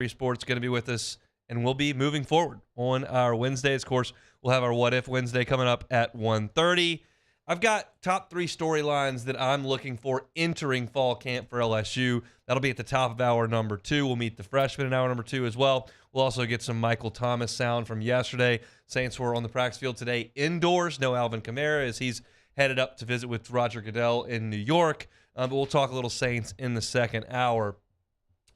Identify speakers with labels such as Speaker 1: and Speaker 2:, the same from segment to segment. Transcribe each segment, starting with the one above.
Speaker 1: Sports going to be with us, and we'll be moving forward on our Wednesdays. Of course, we'll have our What If Wednesday coming up at 1:30. I've got top 3 storylines that I'm looking for entering fall camp for LSU. That'll be at the top of hour number 2. We'll meet the freshmen in hour number 2 as well. We'll also get some Michael Thomas sound from yesterday. Saints were on the practice field today indoors. No Alvin Kamara as he's headed up to visit with Roger Goodell in New York. But we'll talk a little Saints in the second hour.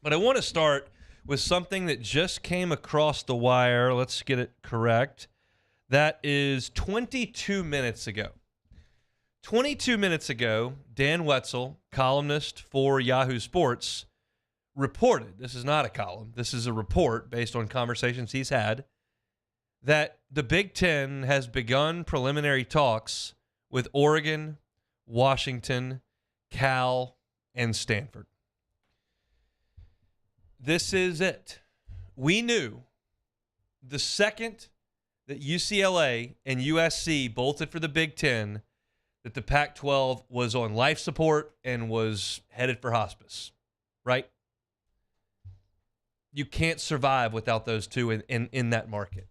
Speaker 1: But I want to start with something that just came across the wire. Let's get it correct. That is 22 minutes ago. 22 minutes ago, Dan Wetzel, columnist for Yahoo Sports, reported, this is not a column, this is a report based on conversations he's had, that the Big Ten has begun preliminary talks with Oregon, Washington, Cal, and Stanford. This is it. We knew the second that UCLA and USC bolted for the Big Ten that the Pac-12 was on life support and was headed for hospice, right? You can't survive without those two in that market.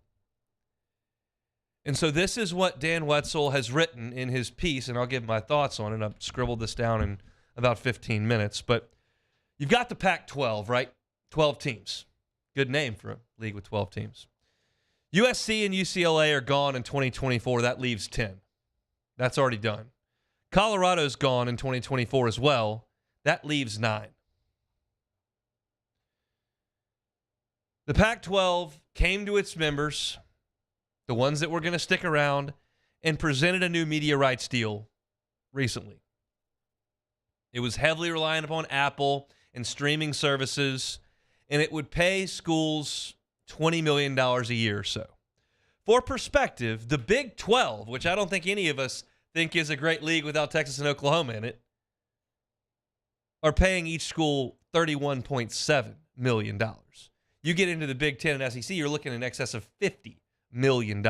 Speaker 1: And so this is what Dan Wetzel has written in his piece, and I'll give my thoughts on it. I've scribbled this down in about 15 minutes. But you've got the Pac-12, right? 12 teams. Good name for a league with 12 teams. USC and UCLA are gone in 2024. That leaves 10. That's already done. Colorado's gone in 2024 as well. That leaves 9. The Pac-12 came to its members, the ones that were going to stick around, and presented a new media rights deal recently. It was heavily reliant upon Apple and streaming services, and it would pay schools $20 million a year or so. For perspective, the Big 12, which I don't think any of us think is a great league without Texas and Oklahoma in it, are paying each school $31.7 million. You get into the Big 10 and SEC, you're looking in excess of $50 million.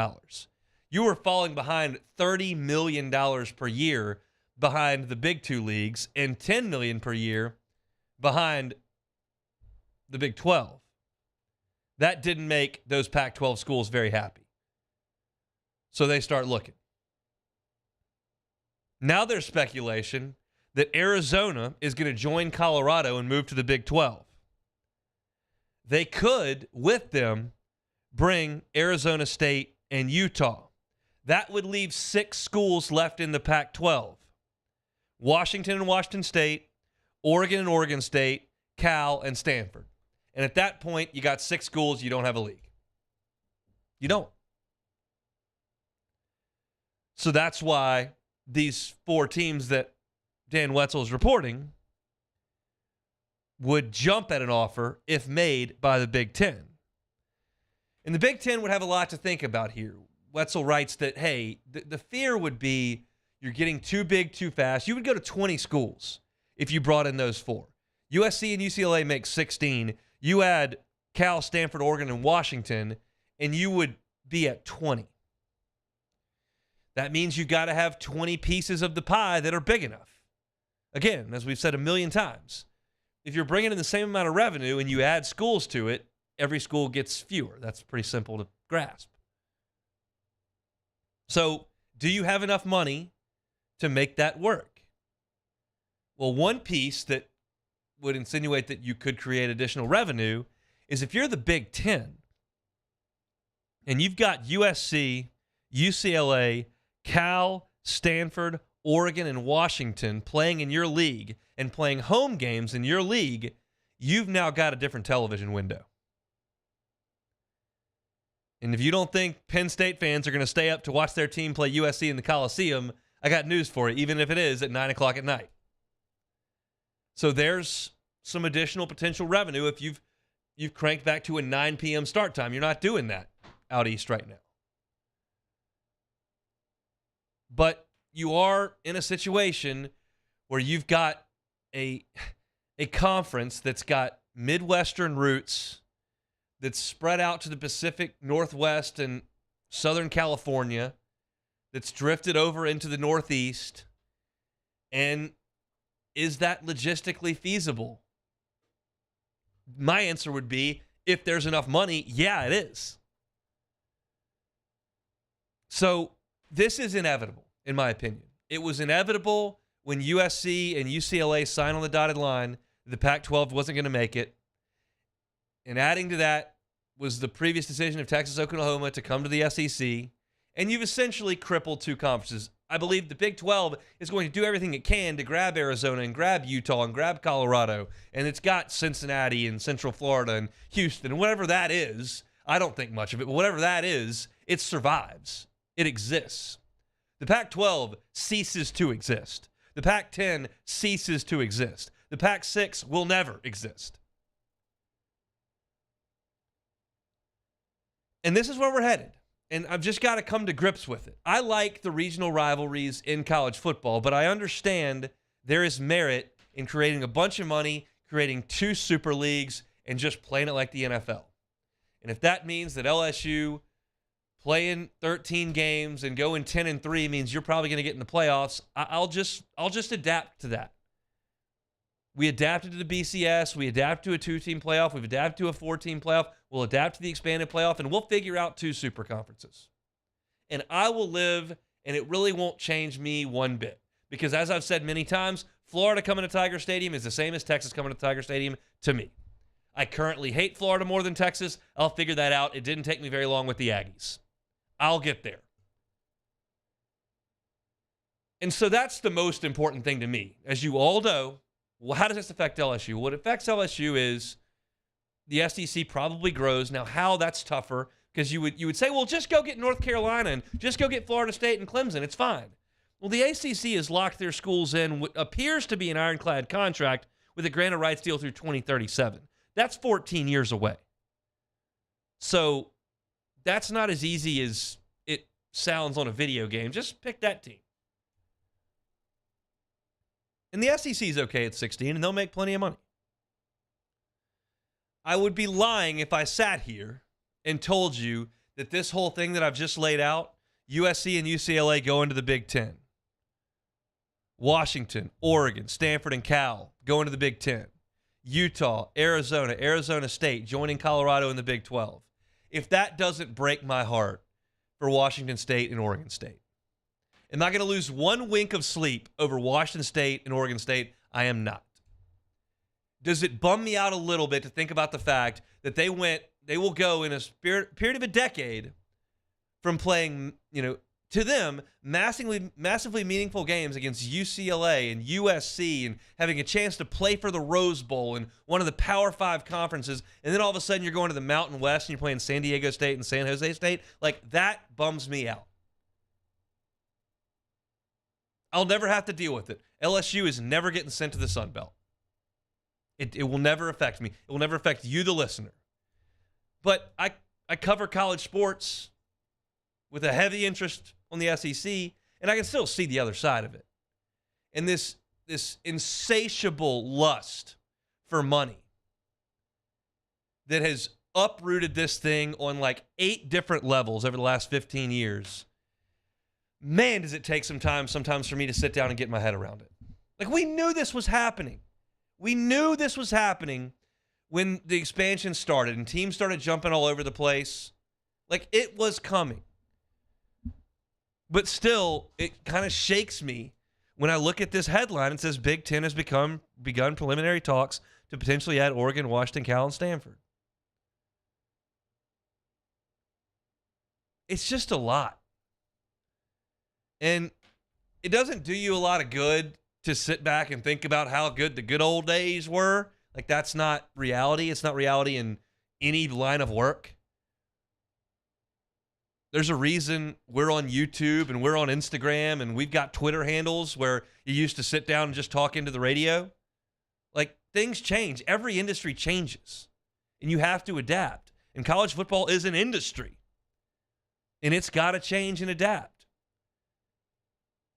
Speaker 1: You are falling behind $30 million per year behind the Big 2 leagues and $10 million per year behind the Big 12. That didn't make those Pac-12 schools very happy. So they start looking. Now there's speculation that Arizona is going to join Colorado and move to the Big 12. They could, with them, bring Arizona State and Utah. That would leave 6 schools left in the Pac-12. Washington and Washington State, Oregon and Oregon State, Cal and Stanford. And at that point, you got 6 schools, you don't have a league. You don't. So that's why these 4 teams that Dan Wetzel is reporting would jump at an offer if made by the Big Ten. And the Big Ten would have a lot to think about here. Wetzel writes that, hey, the fear would be you're getting too big too fast. You would go to 20 schools if you brought in those 4. USC and UCLA make 16. You add Cal, Stanford, Oregon, and Washington, and you would be at 20. That means you got to have 20 pieces of the pie that are big enough. Again, as we've said a million times, if you're bringing in the same amount of revenue and you add schools to it, every school gets fewer. That's pretty simple to grasp. So, do you have enough money to make that work? Well, one piece that would insinuate that you could create additional revenue is if you're the Big Ten and you've got USC, UCLA, Cal, Stanford, Oregon, and Washington playing in your league and playing home games in your league, you've now got a different television window. And if you don't think Penn State fans are going to stay up to watch their team play USC in the Coliseum, I got news for you, even if it is at 9 o'clock at night. So there's some additional potential revenue if you've cranked back to a 9 p.m. start time. You're not doing that out east right now. But you are in a situation where you've got a conference that's got Midwestern roots, that's spread out to the Pacific Northwest and Southern California, that's drifted over into the Northeast. And is that logistically feasible? My answer would be If there's enough money, yeah, it is. So this is inevitable, in my opinion. It was inevitable when USC and UCLA signed on the dotted line. The Pac-12 wasn't going to make it. And adding to that was the previous decision of Texas, Oklahoma to come to the SEC. And you've essentially crippled two conferences. I believe the Big 12 is going to do everything it can to grab Arizona and grab Utah and grab Colorado. And it's got Cincinnati and Central Florida and Houston and whatever that is. I don't think much of it, but whatever that is, it survives. It exists. The Pac-12 ceases to exist. The Pac-10 ceases to exist. The Pac-6 will never exist. And this is where we're headed. And I've just got to come to grips with it. I like the regional rivalries in college football, but I understand there is merit in creating a bunch of money, creating two super leagues, and just playing it like the NFL. And if that means that LSU playing 13 games and going 10-3 means you're probably going to get in the playoffs, I'll just adapt to that. We adapted to the BCS. We adapted to a two-team playoff. We've adapted to a four-team playoff. We'll adapt to the expanded playoff, and we'll figure out two super conferences. And I will live, and it really won't change me one bit. Because as I've said many times, Florida coming to Tiger Stadium is the same as Texas coming to Tiger Stadium to me. I currently hate Florida more than Texas. I'll figure that out. It didn't take me very long with the Aggies. I'll get there. And so that's the most important thing to me. As you all know, well, how does this affect LSU? What affects LSU is the SEC probably grows. Now, how, that's tougher, because you would say, well, just go get North Carolina and just go get Florida State and Clemson. It's fine. Well, the ACC has locked their schools in what appears to be an ironclad contract with a grant of rights deal through 2037. That's 14 years away. So that's not as easy as it sounds on a video game. Just pick that team. And the SEC is okay at 16, and they'll make plenty of money. I would be lying if I sat here and told you that this whole thing that I've just laid out, USC and UCLA go into the Big Ten. Washington, Oregon, Stanford, and Cal go into the Big Ten. Utah, Arizona, Arizona State joining Colorado in the Big 12. If that doesn't break my heart for Washington State and Oregon State. Am I going to lose one wink of sleep over Washington State and Oregon State? I am not. Does it bum me out a little bit to think about the fact that they will go in a period of a decade from playing, to them, massively meaningful games against UCLA and USC and having a chance to play for the Rose Bowl in one of the Power 5 conferences, and then all of a sudden you're going to the Mountain West and you're playing San Diego State and San Jose State? Like, that bums me out. I'll never have to deal with it. LSU is never getting sent to the Sun Belt. It will never affect me. It will never affect you, the listener. But I cover college sports with a heavy interest on the SEC, and I can still see the other side of it. And this insatiable lust for money that has uprooted this thing on like 8 different levels over the last 15 years. Man, does it take some time sometimes for me to sit down and get my head around it. Like, we knew this was happening. We knew this was happening when the expansion started and teams started jumping all over the place. Like, it was coming. But still, it kind of shakes me when I look at this headline. It says Big Ten has begun preliminary talks to potentially add Oregon, Washington, Cal, and Stanford. It's just a lot. And it doesn't do you a lot of good to sit back and think about how good the good old days were. Like, that's not reality. It's not reality in any line of work. There's a reason we're on YouTube and we're on Instagram and we've got Twitter handles where you used to sit down and just talk into the radio. Like, things change. Every industry changes. And you have to adapt. And college football is an industry. And it's got to change and adapt.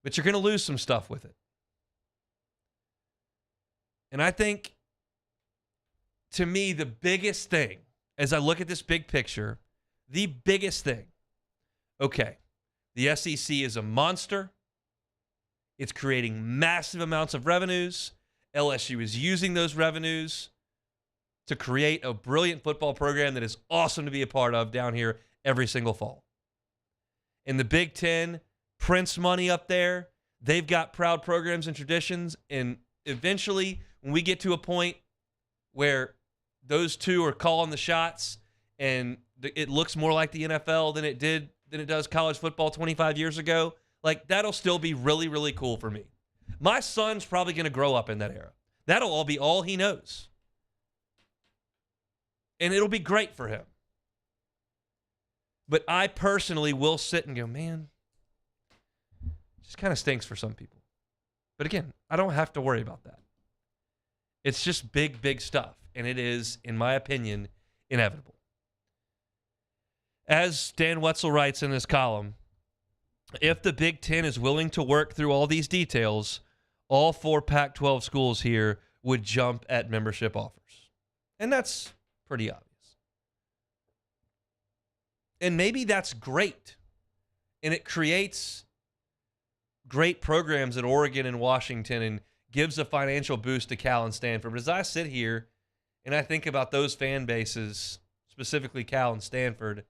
Speaker 1: But you're going to lose some stuff with it. And I think, to me, the biggest thing, as I look at this big picture, the biggest thing, okay, the SEC is a monster. It's creating massive amounts of revenues. LSU is using those revenues to create a brilliant football program that is awesome to be a part of down here every single fall. In the Big Ten, Prince money up there, they've got proud programs and traditions, and eventually when we get to a point where those two are calling the shots and it looks more like the NFL than it does college football 25 years ago, like, that'll still be really, really cool for me. My son's probably going to grow up in that era. That'll all be all he knows. And it'll be great for him. But I personally will sit and go, man, it just kind of stinks for some people. But again, I don't have to worry about that. It's just big, big stuff. And it is, in my opinion, inevitable. As Dan Wetzel writes in his column, if the Big Ten is willing to work through all these details, all 4 Pac-12 schools here would jump at membership offers. And that's pretty obvious. And maybe that's great. And it creates great programs at Oregon and Washington and gives a financial boost to Cal and Stanford. But as I sit here and I think about those fan bases, specifically Cal and Stanford,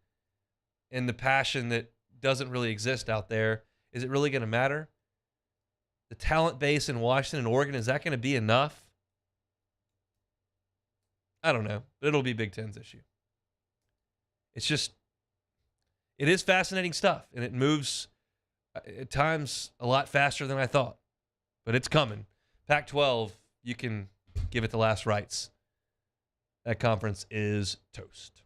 Speaker 1: and the passion that doesn't really exist out there, is it really going to matter? The talent base in Washington and Oregon, is that going to be enough? I don't know, but it'll be Big Ten's issue. It's just, it is fascinating stuff, and it moves at times a lot faster than I thought, but it's coming. Pac-12, you can give it the last rites. That conference is toast.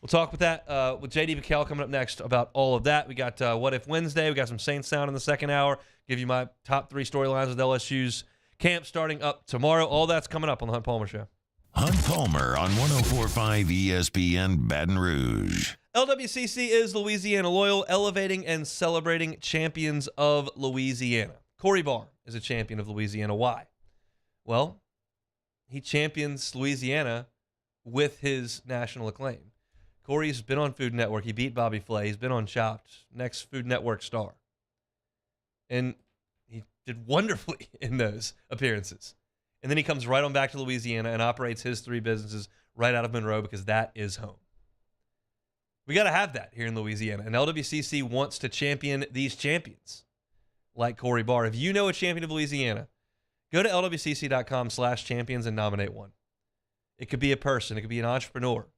Speaker 1: We'll talk with that with J.D. McHale coming up next about all of that. We got What If Wednesday. We got some Saints Sound in the second hour. Give you my top 3 storylines with LSU's camp starting up tomorrow. All that's coming up on the Hunt Palmer Show.
Speaker 2: Hunt Palmer on 104.5 ESPN Baton Rouge.
Speaker 1: LWCC is Louisiana Loyal, elevating and celebrating champions of Louisiana. Corey Barr is a champion of Louisiana. Why? Well, he champions Louisiana with his national acclaim. Corey's been on Food Network. He beat Bobby Flay. He's been on Chopped, next Food Network star. And he did wonderfully in those appearances. And then he comes right on back to Louisiana and operates his 3 businesses right out of Monroe because that is home. We got to have that here in Louisiana. And LWCC wants to champion these champions like Corey Barr. If you know a champion of Louisiana, go to lwcc.com/champions and nominate one. It could be a person. It could be an entrepreneur.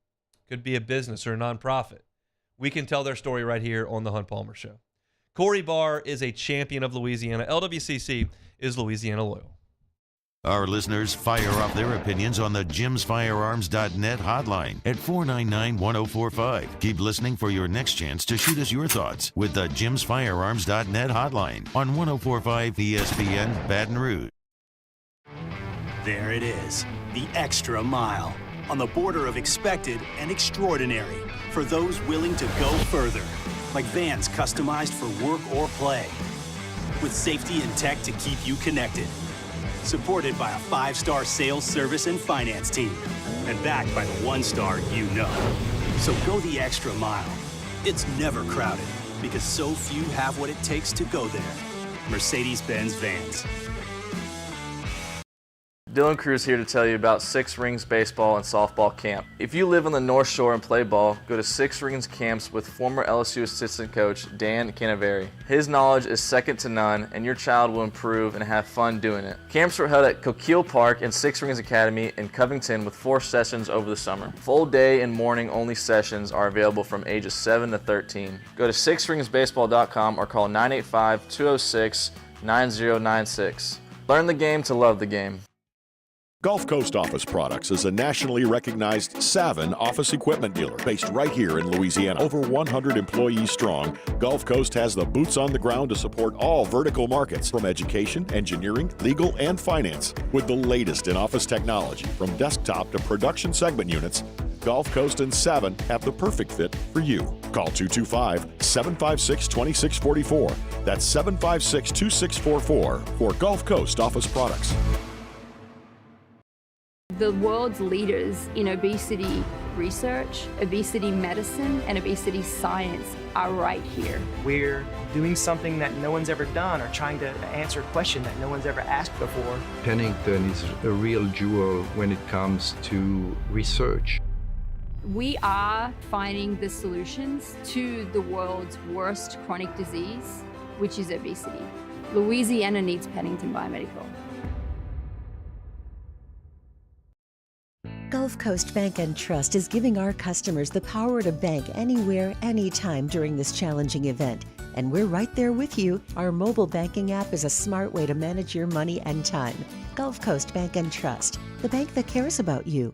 Speaker 1: Could be a business or a nonprofit. We can tell their story right here on the Hunt Palmer Show. Corey Barr is a champion of Louisiana. LWCC is Louisiana Loyal.
Speaker 2: Our listeners fire off their opinions on the jimsfirearms.net hotline at 499-1045. Keep listening for your next chance to shoot us your thoughts with the jimsfirearms.net hotline on 104.5 ESPN Baton Rouge.
Speaker 3: There it is, the extra mile. On the border of expected and extraordinary for those willing to go further. Like vans customized for work or play. With safety and tech to keep you connected. Supported by a 5-star sales, service, and finance team. And backed by the 1-star you know. So go the extra mile. It's never crowded because so few have what it takes to go there. Mercedes-Benz Vans.
Speaker 4: Dylan Cruz here to tell you about Six Rings Baseball and Softball Camp. If you live on the North Shore and play ball, go to Six Rings Camps with former LSU assistant coach Dan Canaveri. His knowledge is second to none, and your child will improve and have fun doing it. Camps were held at Coquille Park and Six Rings Academy in Covington with 4 sessions over the summer. Full day and morning only sessions are available from ages 7 to 13. Go to sixringsbaseball.com or call 985-206-9096. Learn the game to love the game.
Speaker 5: Gulf Coast Office Products is a nationally recognized Savin office equipment dealer based right here in Louisiana. Over 100 employees strong, Gulf Coast has the boots on the ground to support all vertical markets, from education, engineering, legal, and finance. With the latest in office technology, from desktop to production segment units, Gulf Coast and Savin have the perfect fit for you. Call 225-756-2644. That's 756-2644 for Gulf Coast Office Products.
Speaker 6: The world's leaders in obesity research, obesity medicine, and obesity science are right here.
Speaker 7: We're doing something that no one's ever done, or trying to answer a question that no one's ever asked before.
Speaker 8: Pennington is a real jewel when it comes to research.
Speaker 6: We are finding the solutions to the world's worst chronic disease, which is obesity. Louisiana needs Pennington Biomedical.
Speaker 9: Gulf Coast Bank and Trust is giving our customers the power to bank anywhere, anytime during this challenging event. And we're right there with you. Our mobile banking app is a smart way to manage your money and time. Gulf Coast Bank and Trust, the bank that cares about you.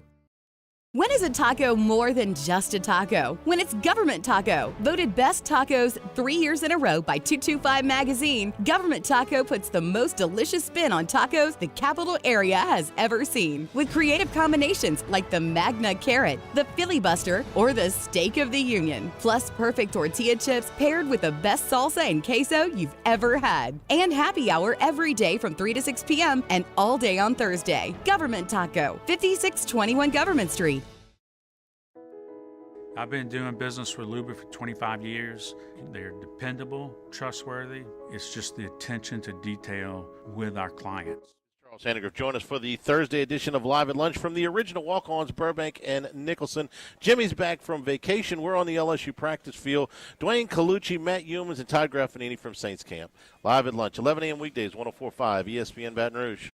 Speaker 10: When is a taco more than just a taco? When it's Government Taco. Voted best tacos 3 years in a row by 225 Magazine, Government Taco puts the most delicious spin on tacos the capital area has ever seen. With creative combinations like the Magna Carrot, the Filibuster, or the Steak of the Union. Plus perfect tortilla chips paired with the best salsa and queso you've ever had. And happy hour every day from 3 to 6 p.m. and all day on Thursday. Government Taco, 5621 Government Street.
Speaker 11: I've been doing business with Luba for 25 years. They're dependable, trustworthy. It's just the attention to detail with our clients.
Speaker 12: Charles Sandegriff, join us for the Thursday edition of Live at Lunch from the original walk-ons, Burbank and Nicholson. Jimmy's back from vacation. We're on the LSU practice field. Dwayne Colucci, Matt Humans, and Todd Graffinini from Saints Camp. Live at Lunch, 11 a.m. weekdays, 104.5 ESPN Baton Rouge.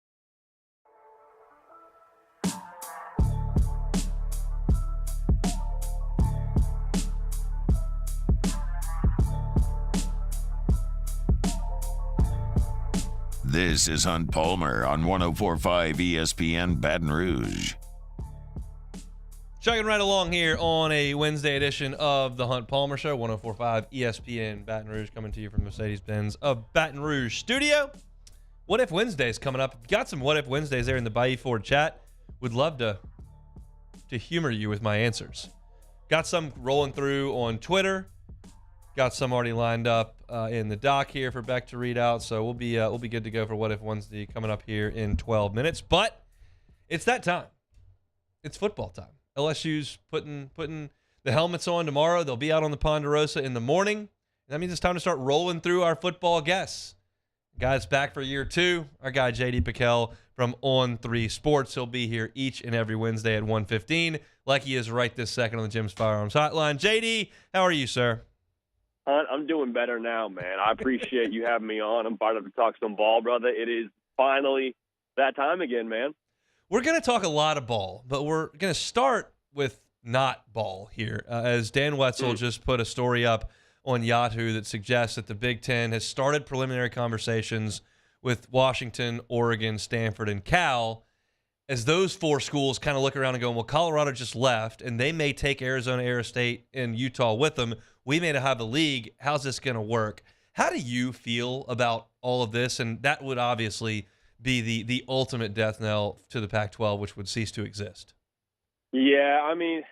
Speaker 2: This is Hunt Palmer on 104.5 ESPN Baton Rouge.
Speaker 1: Chugging right along here on a Wednesday edition of the Hunt Palmer Show, 104.5 ESPN Baton Rouge, coming to you from Mercedes-Benz of Baton Rouge Studio. What If Wednesday's coming up. Got some What If Wednesdays there in the Bayou Ford chat. Would love to humor you with my answers. Got some rolling through on Twitter. Got some already lined up in the doc here for Beck to read out, so we'll be good to go for What If Wednesday coming up here in 12 minutes. But it's that time. It's football time. LSU's putting the helmets on tomorrow. They'll be out on the Ponderosa in the morning. That means it's time to start rolling through our football guests. Guys back for year 2. Our guy J.D. Pickell from On 3 Sports. He'll be here each and every Wednesday at 1:15, like he is right this second on the Jim's Firearms Hotline. J.D., how are you, sir?
Speaker 13: I'm doing better now, man. I appreciate you having me on. I'm fired up to talk some ball, brother. It is finally that time again, man.
Speaker 1: We're going to talk a lot of ball, but we're going to start with not ball here. As Dan Wetzel just put a story up on Yahoo that suggests that the Big Ten has started preliminary conversations with Washington, Oregon, Stanford, and Cal, as those 4 schools kind of look around and go, well, Colorado just left, and they may take Arizona, Arizona State, and Utah with them. We may not have a league. How's this going to work? How do you feel about all of this? And that would obviously be the ultimate death knell to the Pac-12, which would cease to exist.
Speaker 13: Yeah, I mean,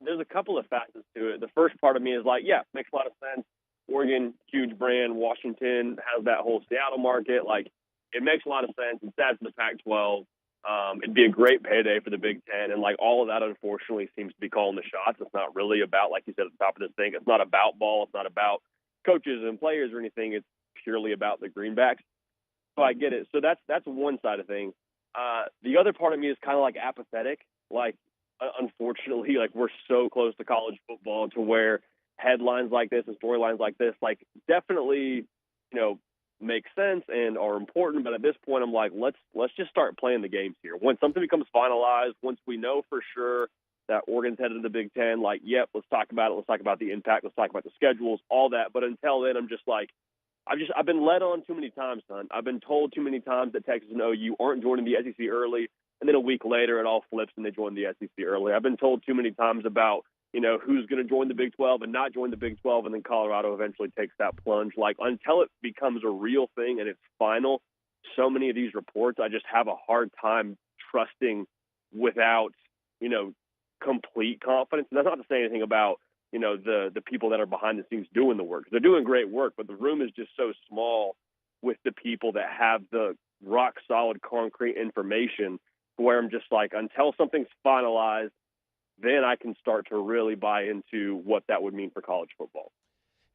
Speaker 13: there's a couple of facets to it. The first part of me is like, yeah, makes a lot of sense. Oregon, huge brand. Washington has that whole Seattle market. Like, it makes a lot of sense. It's sad for the Pac-12. It'd be a great payday for the Big Ten, and like all of that, unfortunately, seems to be calling the shots. It's not really about, like you said at the top of this thing, it's not about ball. It's not about coaches and players or anything. It's purely about the greenbacks. So I get it. So that's one side of things. The other part of me is kind of like apathetic. Like, unfortunately, like we're so close to college football to where headlines like this and storylines like this, like definitely, make sense and are important, but at this point I'm like, let's just start playing the games here. When something becomes finalized, once we know for sure that Oregon's headed to the Big Ten, like, yep, let's talk about it. Let's talk about the impact. Let's talk about the schedules, all that. But until then, I'm just like, I've been led on too many times, son. I've been told too many times that Texas and OU aren't joining the SEC early, and then a week later it all flips and they join the SEC early. I've been told too many times about who's going to join the Big 12 and not join the Big 12, and then Colorado eventually takes that plunge. Like, until it becomes a real thing and it's final, so many of these reports, I just have a hard time trusting without, complete confidence. And that's not to say anything about, the people that are behind the scenes doing the work. They're doing great work, but the room is just so small with the people that have the rock-solid, concrete information where I'm just like, until something's finalized, then I can start to really buy into what that would mean for college football.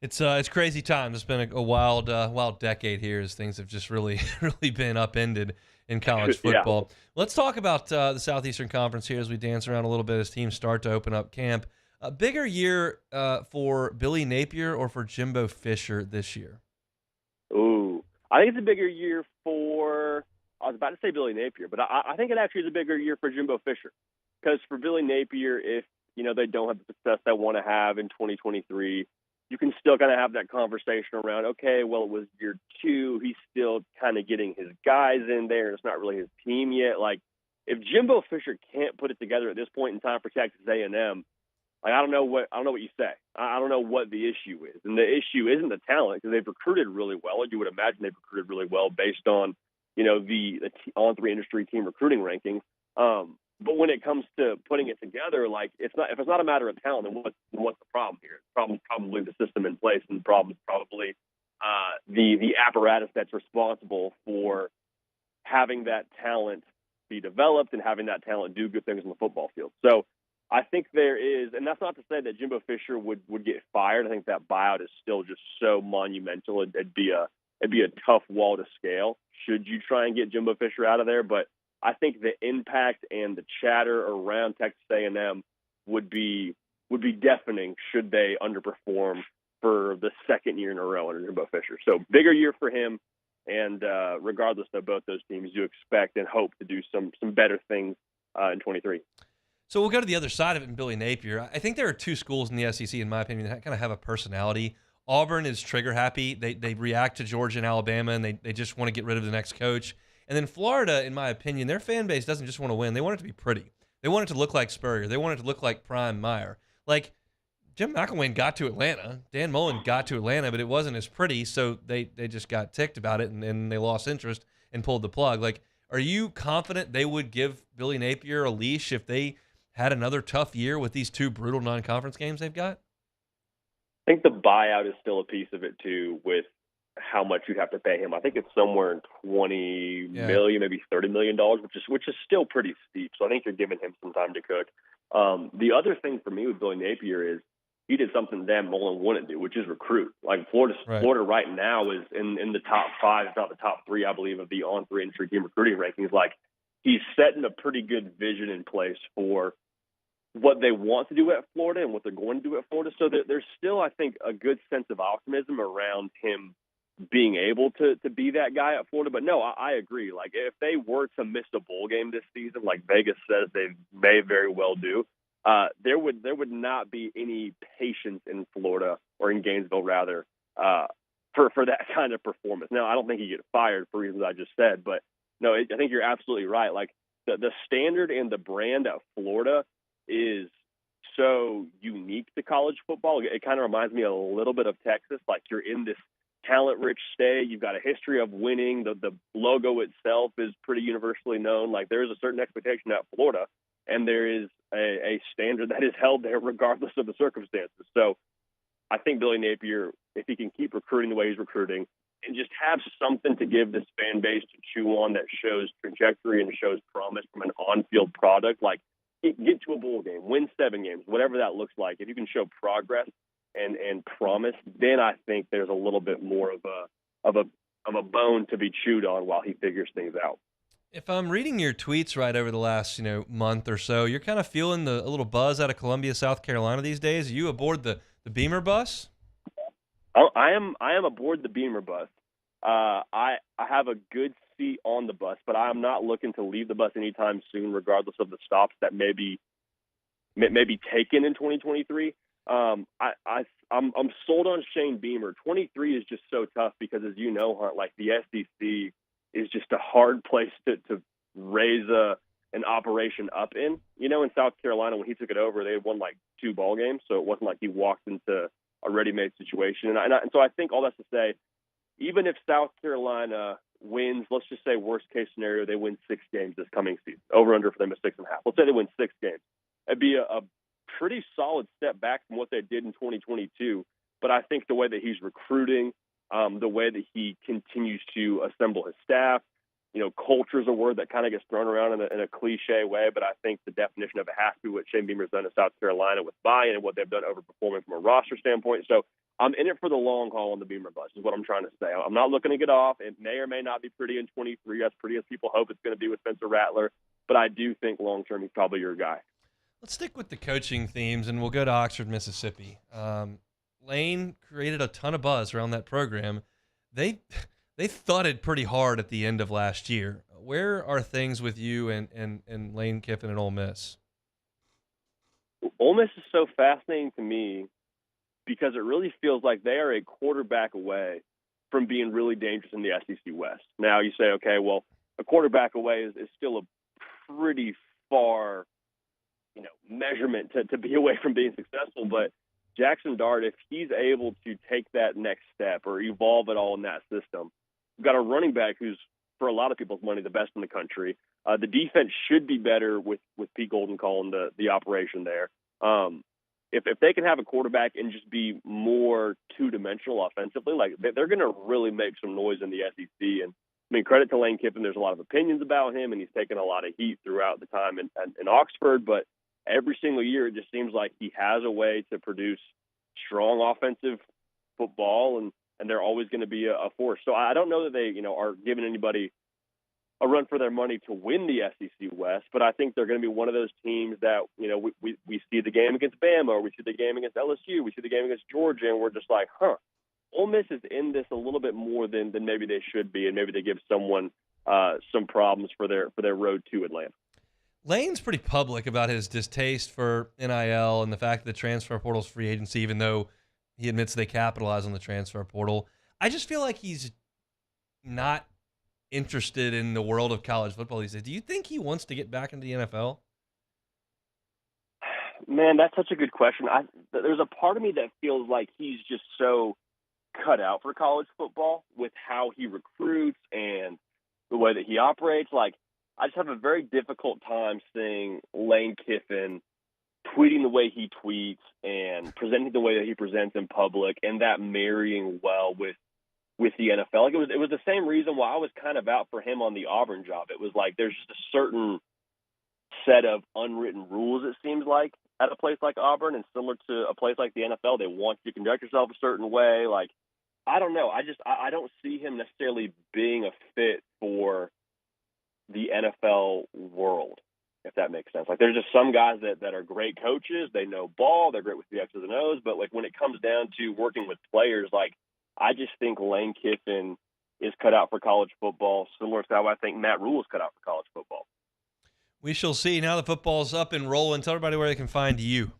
Speaker 1: It's crazy times. It's been a wild decade here as things have just really really been upended in college football.
Speaker 13: Yeah.
Speaker 1: Let's talk about the Southeastern Conference here as we dance around a little bit as teams start to open up camp. A bigger year for Billy Napier or for Jimbo Fisher this year?
Speaker 13: Ooh, I think it's a bigger year for. I was about to say Billy Napier, but I think it actually is a bigger year for Jimbo Fisher, because for Billy Napier, if they don't have the success they want to have in 2023. You can still kind of have that conversation around, okay, well, it was year 2. He's still kind of getting his guys in there. It's not really his team yet. Like, if Jimbo Fisher can't put it together at this point in time for Texas A&M, like, I don't know what you say. I don't know what the issue is. And the issue isn't the talent, because they've recruited really well. And you would imagine they've recruited really well based on, the on-3 industry team recruiting rankings. But when it comes to putting it together, like, if it's not a matter of talent, then what's the problem here? The problem is probably the system in place, and the problem is probably the apparatus that's responsible for having that talent be developed and having that talent do good things on the football field. So I think there is, and that's not to say that Jimbo Fisher would get fired. I think that buyout is still just so monumental. It'd be a tough wall to scale should you try and get Jimbo Fisher out of there, but I think the impact and the chatter around Texas A&M would be deafening should they underperform for the second year in a row under Jimbo Fisher. So bigger year for him, and regardless of both those teams, you expect and hope to do some better things in 23.
Speaker 1: So we'll go to the other side of it in Billy Napier. I think there are two schools in the SEC, in my opinion, that kind of have a personality. Auburn is trigger happy. They react to Georgia and Alabama, and they just want to get rid of the next coach. And then Florida, in my opinion, their fan base doesn't just want to win. They want it to be pretty. They want it to look like Spurrier. They want it to look like Prime Meyer. Like, Jim McElwain got to Atlanta. Dan Mullen got to Atlanta, but it wasn't as pretty, so they just got ticked about it, and they lost interest and pulled the plug. Like, are you confident they would give Billy Napier a leash if they had another tough year with these two brutal non-conference games they've got?
Speaker 13: I think the buyout is still a piece of it, too, with how much you'd have to pay him. I think it's somewhere in $20 million, maybe $30 million, which is still pretty steep. So I think you're giving him some time to cook. The other thing for me with Billy Napier is he did something Dan Mullen wouldn't do, which is recruit. Like, Florida right now is in the top 5, if not the top 3, I believe, of the on-3 industry team recruiting rankings. Like, he's setting a pretty good vision in place for what they want to do at Florida and what they're going to do at Florida. So there's still, I think, a good sense of optimism around him being able to be that guy at Florida. But no, I agree. Like, if they were to miss a bowl game this season, like Vegas says they may very well do, there would not be any patience in Florida, or in Gainesville rather, for that kind of performance. Now, I don't think he'd get fired for reasons I just said, but no, I think you're absolutely right. Like, the standard and the brand at Florida is so unique to college football. It kind of reminds me a little bit of Texas. Like, you're in this talent-rich state. You've got a history of winning. The logo itself is pretty universally known. Like, there is a certain expectation at Florida, and there is a standard that is held there regardless of the circumstances. So I think Billy Napier, if he can keep recruiting the way he's recruiting and just have something to give this fan base to chew on that shows trajectory and shows promise from an on-field product, like get to a bowl game, win 7 games, whatever that looks like. If you can show progress and promise, then I think there's a little bit more of a bone to be chewed on while he figures things out.
Speaker 1: If I'm reading your tweets right over the last month or so, you're kind of feeling a little buzz out of Columbia, South Carolina these days. Are you aboard the Beamer bus?
Speaker 13: I am aboard the Beamer bus. I have a good seat on the bus, but I am not looking to leave the bus anytime soon, regardless of the stops that may be taken in 2023. I'm sold on Shane Beamer. 23 is just so tough because, as you know, Hunt, like the SEC is just a hard place to raise an operation up in. In South Carolina, when he took it over, they had won like 2 ball games, so it wasn't like he walked into a ready-made situation. And so I think all that's to say, even if South Carolina wins, let's just say worst case scenario, they win 6 games this coming season. Over/under for them is 6.5. Let's say they win 6 games. It'd be a pretty solid step back from what they did in 2022. But I think the way that he's recruiting, the way that he continues to assemble his staff, culture is a word that kind of gets thrown around in a cliche way, but I think the definition of it has to be what Shane Beamer's done in South Carolina with buy-in and what they've done overperforming from a roster standpoint. So I'm in it for the long haul on the Beamer bus is what I'm trying to say. I'm not looking to get off. It may or may not be pretty in 23, as pretty as people hope it's going to be with Spencer Rattler, but I do think long-term he's probably your guy.
Speaker 1: Let's stick with the coaching themes, and we'll go to Oxford, Mississippi. Lane created a ton of buzz around that program. They thudded pretty hard at the end of last year. Where are things with you and Lane Kiffin and Ole Miss?
Speaker 13: Ole Miss is so fascinating to me because it really feels like they are a quarterback away from being really dangerous in the SEC West. Now you say, okay, well, a quarterback away is still a pretty far measurement to be away from being successful, but Jackson Dart, if he's able to take that next step or evolve it all in that system, we've got a running back who's, for a lot of people's money, the best in the country. The defense should be better with Pete Golden calling the operation there. If they can have a quarterback and just be more two-dimensional offensively, like they're going to really make some noise in the SEC. And I mean, credit to Lane Kiffin. There's a lot of opinions about him, and he's taken a lot of heat throughout the time in Oxford, but every single year, it just seems like he has a way to produce strong offensive football, and they're always going to be a force. So I don't know that they, are giving anybody a run for their money to win the SEC West, but I think they're going to be one of those teams that, we see the game against Bama, or we see the game against LSU, we see the game against Georgia, and we're just like, Ole Miss is in this a little bit more than maybe they should be, and maybe they give someone some problems for their road to Atlanta.
Speaker 1: Lane's pretty public about his distaste for NIL and the fact that the transfer portal is free agency, even though he admits they capitalize on the transfer portal. I just feel like he's not interested in the world of college football these days. Do you think he wants to get back into the NFL?
Speaker 13: Man, that's such a good question. There's a part of me that feels like he's just so cut out for college football with how he recruits and the way that he operates. Like, I just have a very difficult time seeing Lane Kiffin tweeting the way he tweets and presenting the way that he presents in public, and that marrying well with the NFL. Like it was the same reason why I was kind of out for him on the Auburn job. It was like there's just a certain set of unwritten rules, it seems like, at a place like Auburn, and similar to a place like the NFL, they want you to conduct yourself a certain way. Like, I don't know. I don't see him necessarily being a fit for the NFL world, if that makes sense. Like, there's just some guys that are great coaches. They know ball. They're great with the X's and O's. But, like, when it comes down to working with players, like, I just think Lane Kiffin is cut out for college football, similar to how I think Matt Rule is cut out for college football.
Speaker 1: We shall see. Now the football's up and rolling. Tell everybody where they can find you.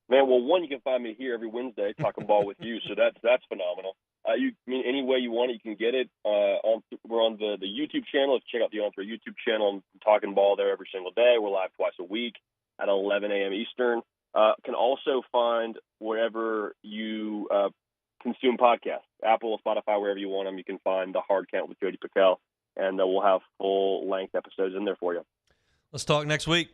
Speaker 13: Man, well, one, you can find me here every Wednesday talking ball with you, so that's phenomenal. Any way you want it, you can get it. We're on the YouTube channel. If you check out the On3 YouTube channel, I'm talking ball there every single day. We're live twice a week at 11 a.m. Eastern. Can also find wherever you consume podcasts, Apple, Spotify, wherever you want them. You can find The Hard Count with Jody Pickell, and we'll have full-length episodes in there for you.
Speaker 1: Let's talk next week.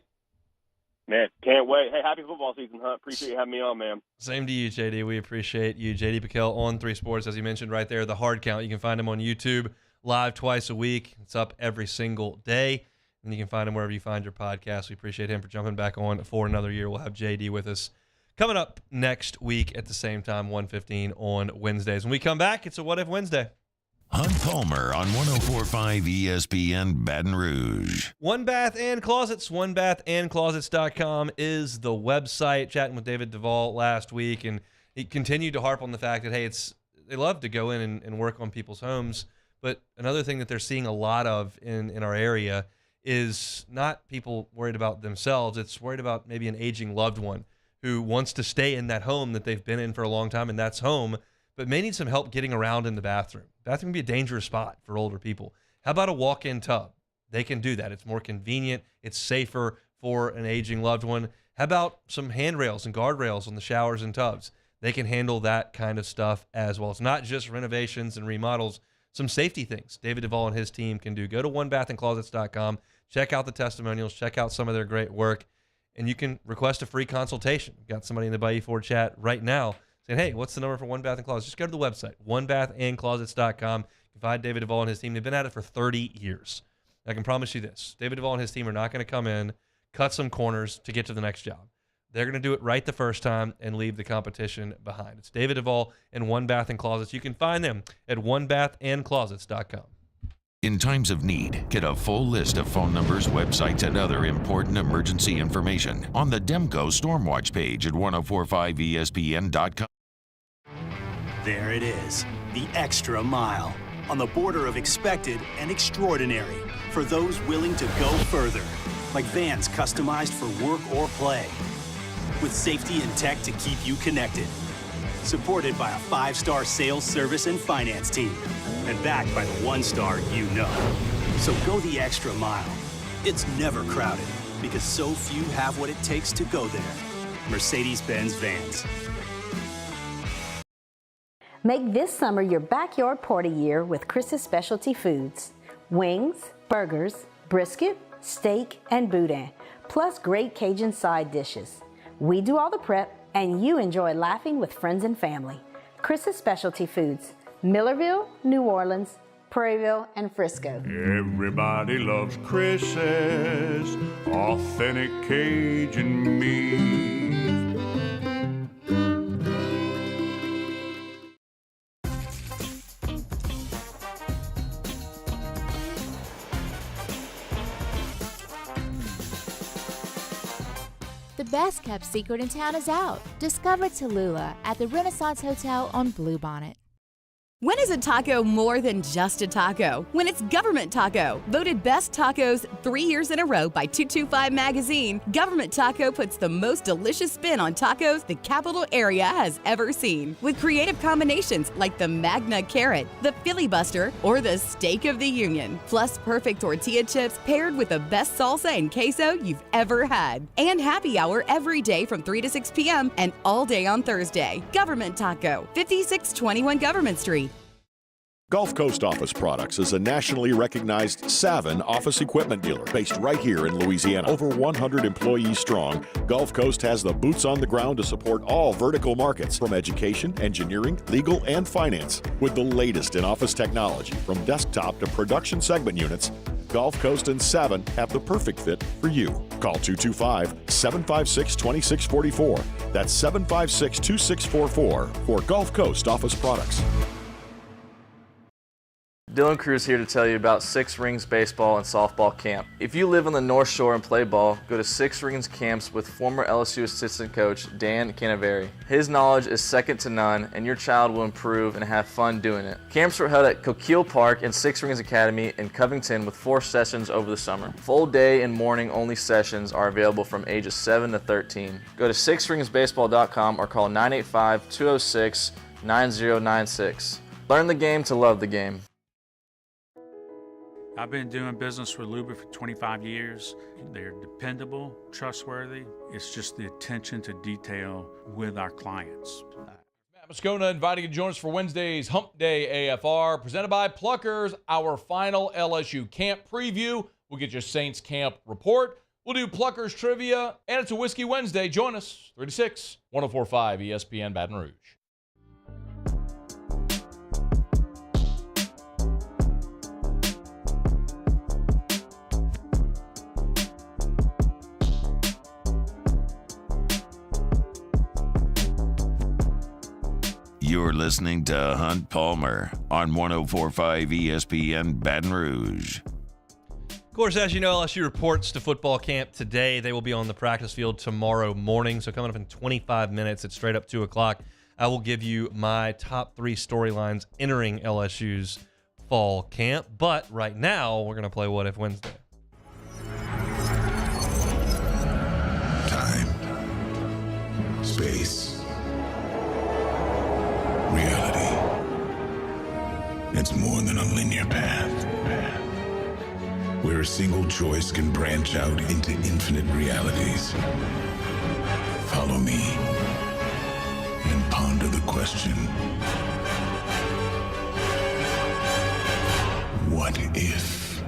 Speaker 13: Man, can't wait. Hey, happy football season, Hunt. Appreciate you having me on, man.
Speaker 1: Same to you, JD. We appreciate you. JD Pickell on 3 Sports, as you mentioned right there, The Hard Count. You can find him on YouTube live twice a week. It's up every single day. And you can find him wherever you find your podcast. We appreciate him for jumping back on for another year. We'll have JD with us coming up next week at the same time, 1:15 on Wednesdays. When we come back, it's a What If Wednesday.
Speaker 2: Hunt Palmer on 104.5 ESPN Baton Rouge.
Speaker 1: One Bath and Closets, onebathandclosets.com is the website. Chatting with David Duvall last week, and he continued to harp on the fact that, hey, they love to go in and work on people's homes, but another thing that they're seeing a lot of in our area is not people worried about themselves. It's worried about maybe an aging loved one who wants to stay in that home that they've been in for a long time, and that's home, but may need some help getting around in the bathroom. Bathroom can be a dangerous spot for older people. How about a walk-in tub? They can do that. It's more convenient. It's safer for an aging loved one. How about some handrails and guardrails on the showers and tubs? They can handle that kind of stuff as well. It's not just renovations and remodels. Some safety things David Duvall and his team can do. Go to onebathandclosets.com. Check out the testimonials. Check out some of their great work. And you can request a free consultation. We've got somebody in the Bayou Ford chat right now saying, hey, what's the number for One Bath and Closets? Just go to the website, onebathandclosets.com. Confide David Duvall and his team. They've been at it for 30 years. I can promise you this. David Duvall and his team are not going to come in, cut some corners to get to the next job. They're going to do it right the first time and leave the competition behind. It's David Duvall and One Bath and Closets. You can find them at onebathandclosets.com.
Speaker 2: In times of need, get a full list of phone numbers, websites, and other important emergency information on the Demco Stormwatch page at 1045ESPN.com.
Speaker 3: There it is, the extra mile, on the border of expected and extraordinary, for those willing to go further, like vans customized for work or play, with safety and tech to keep you connected, supported by a 5-star sales, service, and finance team, and backed by the 1-star you know. So go the extra mile. It's never crowded, because so few have what it takes to go there. Mercedes-Benz Vans.
Speaker 14: Make this summer your backyard party year with Chris's Specialty Foods. Wings, burgers, brisket, steak, and boudin, plus great Cajun side dishes. We do all the prep, and you enjoy laughing with friends and family. Chris's Specialty Foods, Millerville, New Orleans, Prairieville, and Frisco.
Speaker 15: Everybody loves Chris's authentic Cajun meat.
Speaker 16: The best kept secret in town is out. Discover Tallulah at the Renaissance Hotel on Bluebonnet.
Speaker 10: When is a taco more than just a taco? When it's Government Taco. Voted best tacos 3 years in a row by 225 Magazine, Government Taco puts the most delicious spin on tacos the capital area has ever seen. With creative combinations like the Magna Carrot, the Filibuster, or the Steak of the Union. Plus perfect tortilla chips paired with the best salsa and queso you've ever had. And happy hour every day from 3 to 6 p.m. and all day on Thursday. Government Taco, 5621 Government Street.
Speaker 5: Gulf Coast Office Products is a nationally recognized Savin office equipment dealer based right here in Louisiana. Over 100 employees strong, Gulf Coast has the boots on the ground to support all vertical markets, from education, engineering, legal, and finance. With the latest in office technology, from desktop to production segment units, Gulf Coast and Savin have the perfect fit for you. Call 225-756-2644. That's 756-2644 for Gulf Coast Office Products.
Speaker 4: Dylan Cruz here to tell you about Six Rings Baseball and Softball Camp. If you live on the North Shore and play ball, go to Six Rings Camps with former LSU assistant coach Dan Canaveri. His knowledge is second to none, and your child will improve and have fun doing it. Camps were held at Coquille Park and Six Rings Academy in Covington with 4 sessions over the summer. Full day and morning only sessions are available from ages 7 to 13. Go to sixringsbaseball.com or call 985-206-9096. Learn the game to love the game.
Speaker 11: I've been doing business with Luber for 25 years. They're dependable, trustworthy. It's just the attention to detail with our clients.
Speaker 17: Matt Moscona inviting you to join us for Wednesday's Hump Day AFR, presented by Pluckers, our final LSU camp preview. We'll get your Saints camp report. We'll do Pluckers trivia, and it's a Whiskey Wednesday. Join us, 3 to 6, 104.5 ESPN Baton Rouge.
Speaker 2: You're listening to Hunt Palmer on 104.5 ESPN Baton Rouge.
Speaker 1: Of course, as you know, LSU reports to football camp today. They will be on the practice field tomorrow morning. So coming up in 25 minutes at straight up 2 o'clock, I will give you my top 3 storylines entering LSU's fall camp. But right now, we're going to play What If Wednesday.
Speaker 18: Time. Space. Reality. It's more than a linear path. Where a single choice can branch out into infinite realities. Follow me and ponder the question. What if?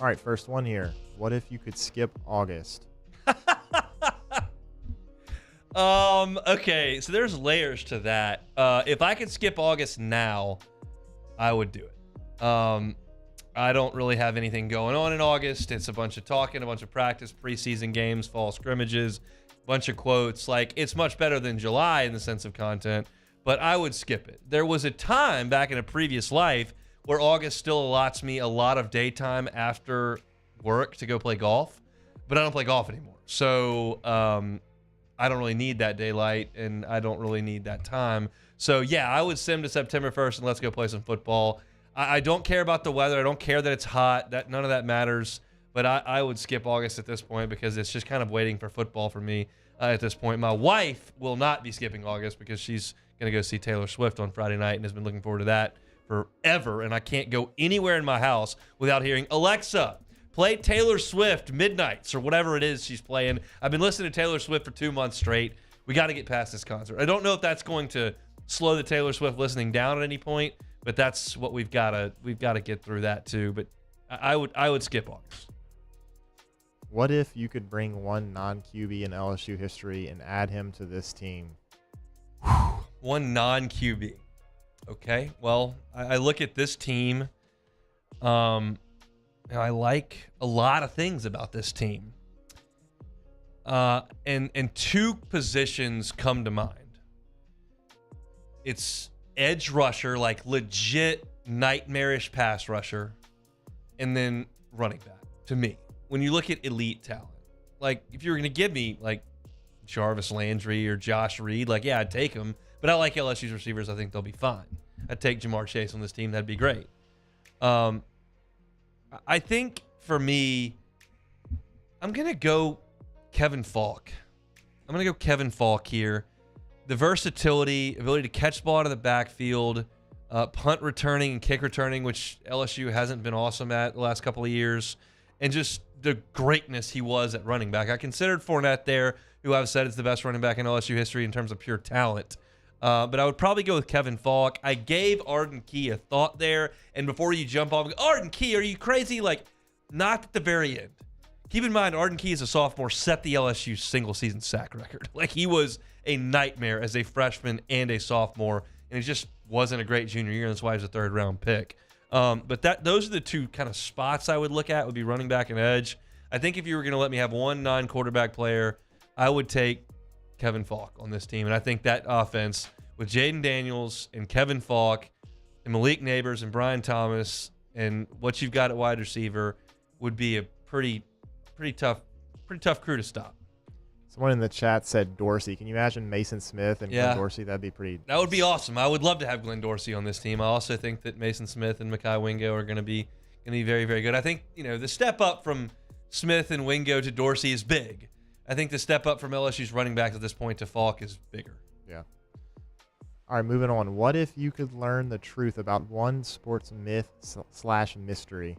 Speaker 19: All right, first one here. What if you could skip August?
Speaker 1: Okay, so there's layers to that. If I could skip August now, I would do it. I don't really have anything going on in August. It's a bunch of talking, a bunch of practice, preseason games, fall scrimmages, bunch of quotes. Like, it's much better than July in the sense of content, but I would skip it. There was a time back in a previous life where August still allots me a lot of daytime after work to go play golf, but I don't play golf anymore. So I don't really need that daylight, and I don't really need that time. So, yeah, I would sim to September 1st, and let's go play some football. I don't care about the weather. I don't care that it's hot. None of that matters. But I would skip August at this point because it's just kind of waiting for football for me at this point. My wife will not be skipping August because she's going to go see Taylor Swift on Friday night and has been looking forward to that forever. And I can't go anywhere in my house without hearing, Alexa, play Taylor Swift Midnights or whatever it is she's playing. I've been listening to Taylor Swift for 2 months straight. We got to get past this concert. I don't know if that's going to slow the Taylor Swift listening down at any point, but that's what we've got to get through that too. But I would skip August.
Speaker 19: What if you could bring one non-QB in LSU history and add him to this team?
Speaker 1: One non-QB. Okay. Well, I look at this team. I like a lot of things about this team. And two positions come to mind. It's edge rusher, like legit nightmarish pass rusher, and then running back, to me. When you look at elite talent, like if you were going to give me like Jarvis Landry or Josh Reed, like, yeah, I'd take them, but I like LSU's receivers. I think they'll be fine. I'd take Jamar Chase on this team. That'd be great. I think for me, I'm going to go Kevin Falk. I'm going to go Kevin Falk here. The versatility, ability to catch the ball out of the backfield, punt returning and kick returning, which LSU hasn't been awesome at the last couple of years, and just the greatness he was at running back. I considered Fournette there, who I've said is the best running back in LSU history in terms of pure talent. But I would probably go with Kevin Falk. I gave Arden Key a thought there, and before you jump off, Arden Key, are you crazy? Like, not at the very end. Keep in mind, Arden Key as a sophomore set the LSU single-season sack record. Like, he was a nightmare as a freshman and a sophomore, and it just wasn't a great junior year, and that's why he was a third-round pick. But those are the two kind of spots I would look at, would be running back and edge. I think if you were going to let me have one non-quarterback player, I would take Kevin Falk on this team. And I think that offense with Jaden Daniels and Kevin Falk and Malik Neighbors and Brian Thomas and what you've got at wide receiver would be a pretty tough crew to stop.
Speaker 19: Someone in the chat said Dorsey. Can you imagine Mason Smith and Glenn Dorsey? That'd be pretty.
Speaker 1: That would be awesome. I would love to have Glenn Dorsey on this team. I also think that Mason Smith and Mekhi Wingo are going to be very, very good. I think, the step up from Smith and Wingo to Dorsey is big. I think the step up from LSU's running back at this point to Falk is bigger.
Speaker 19: Yeah. All right, moving on. What if you could learn the truth about one sports myth / mystery?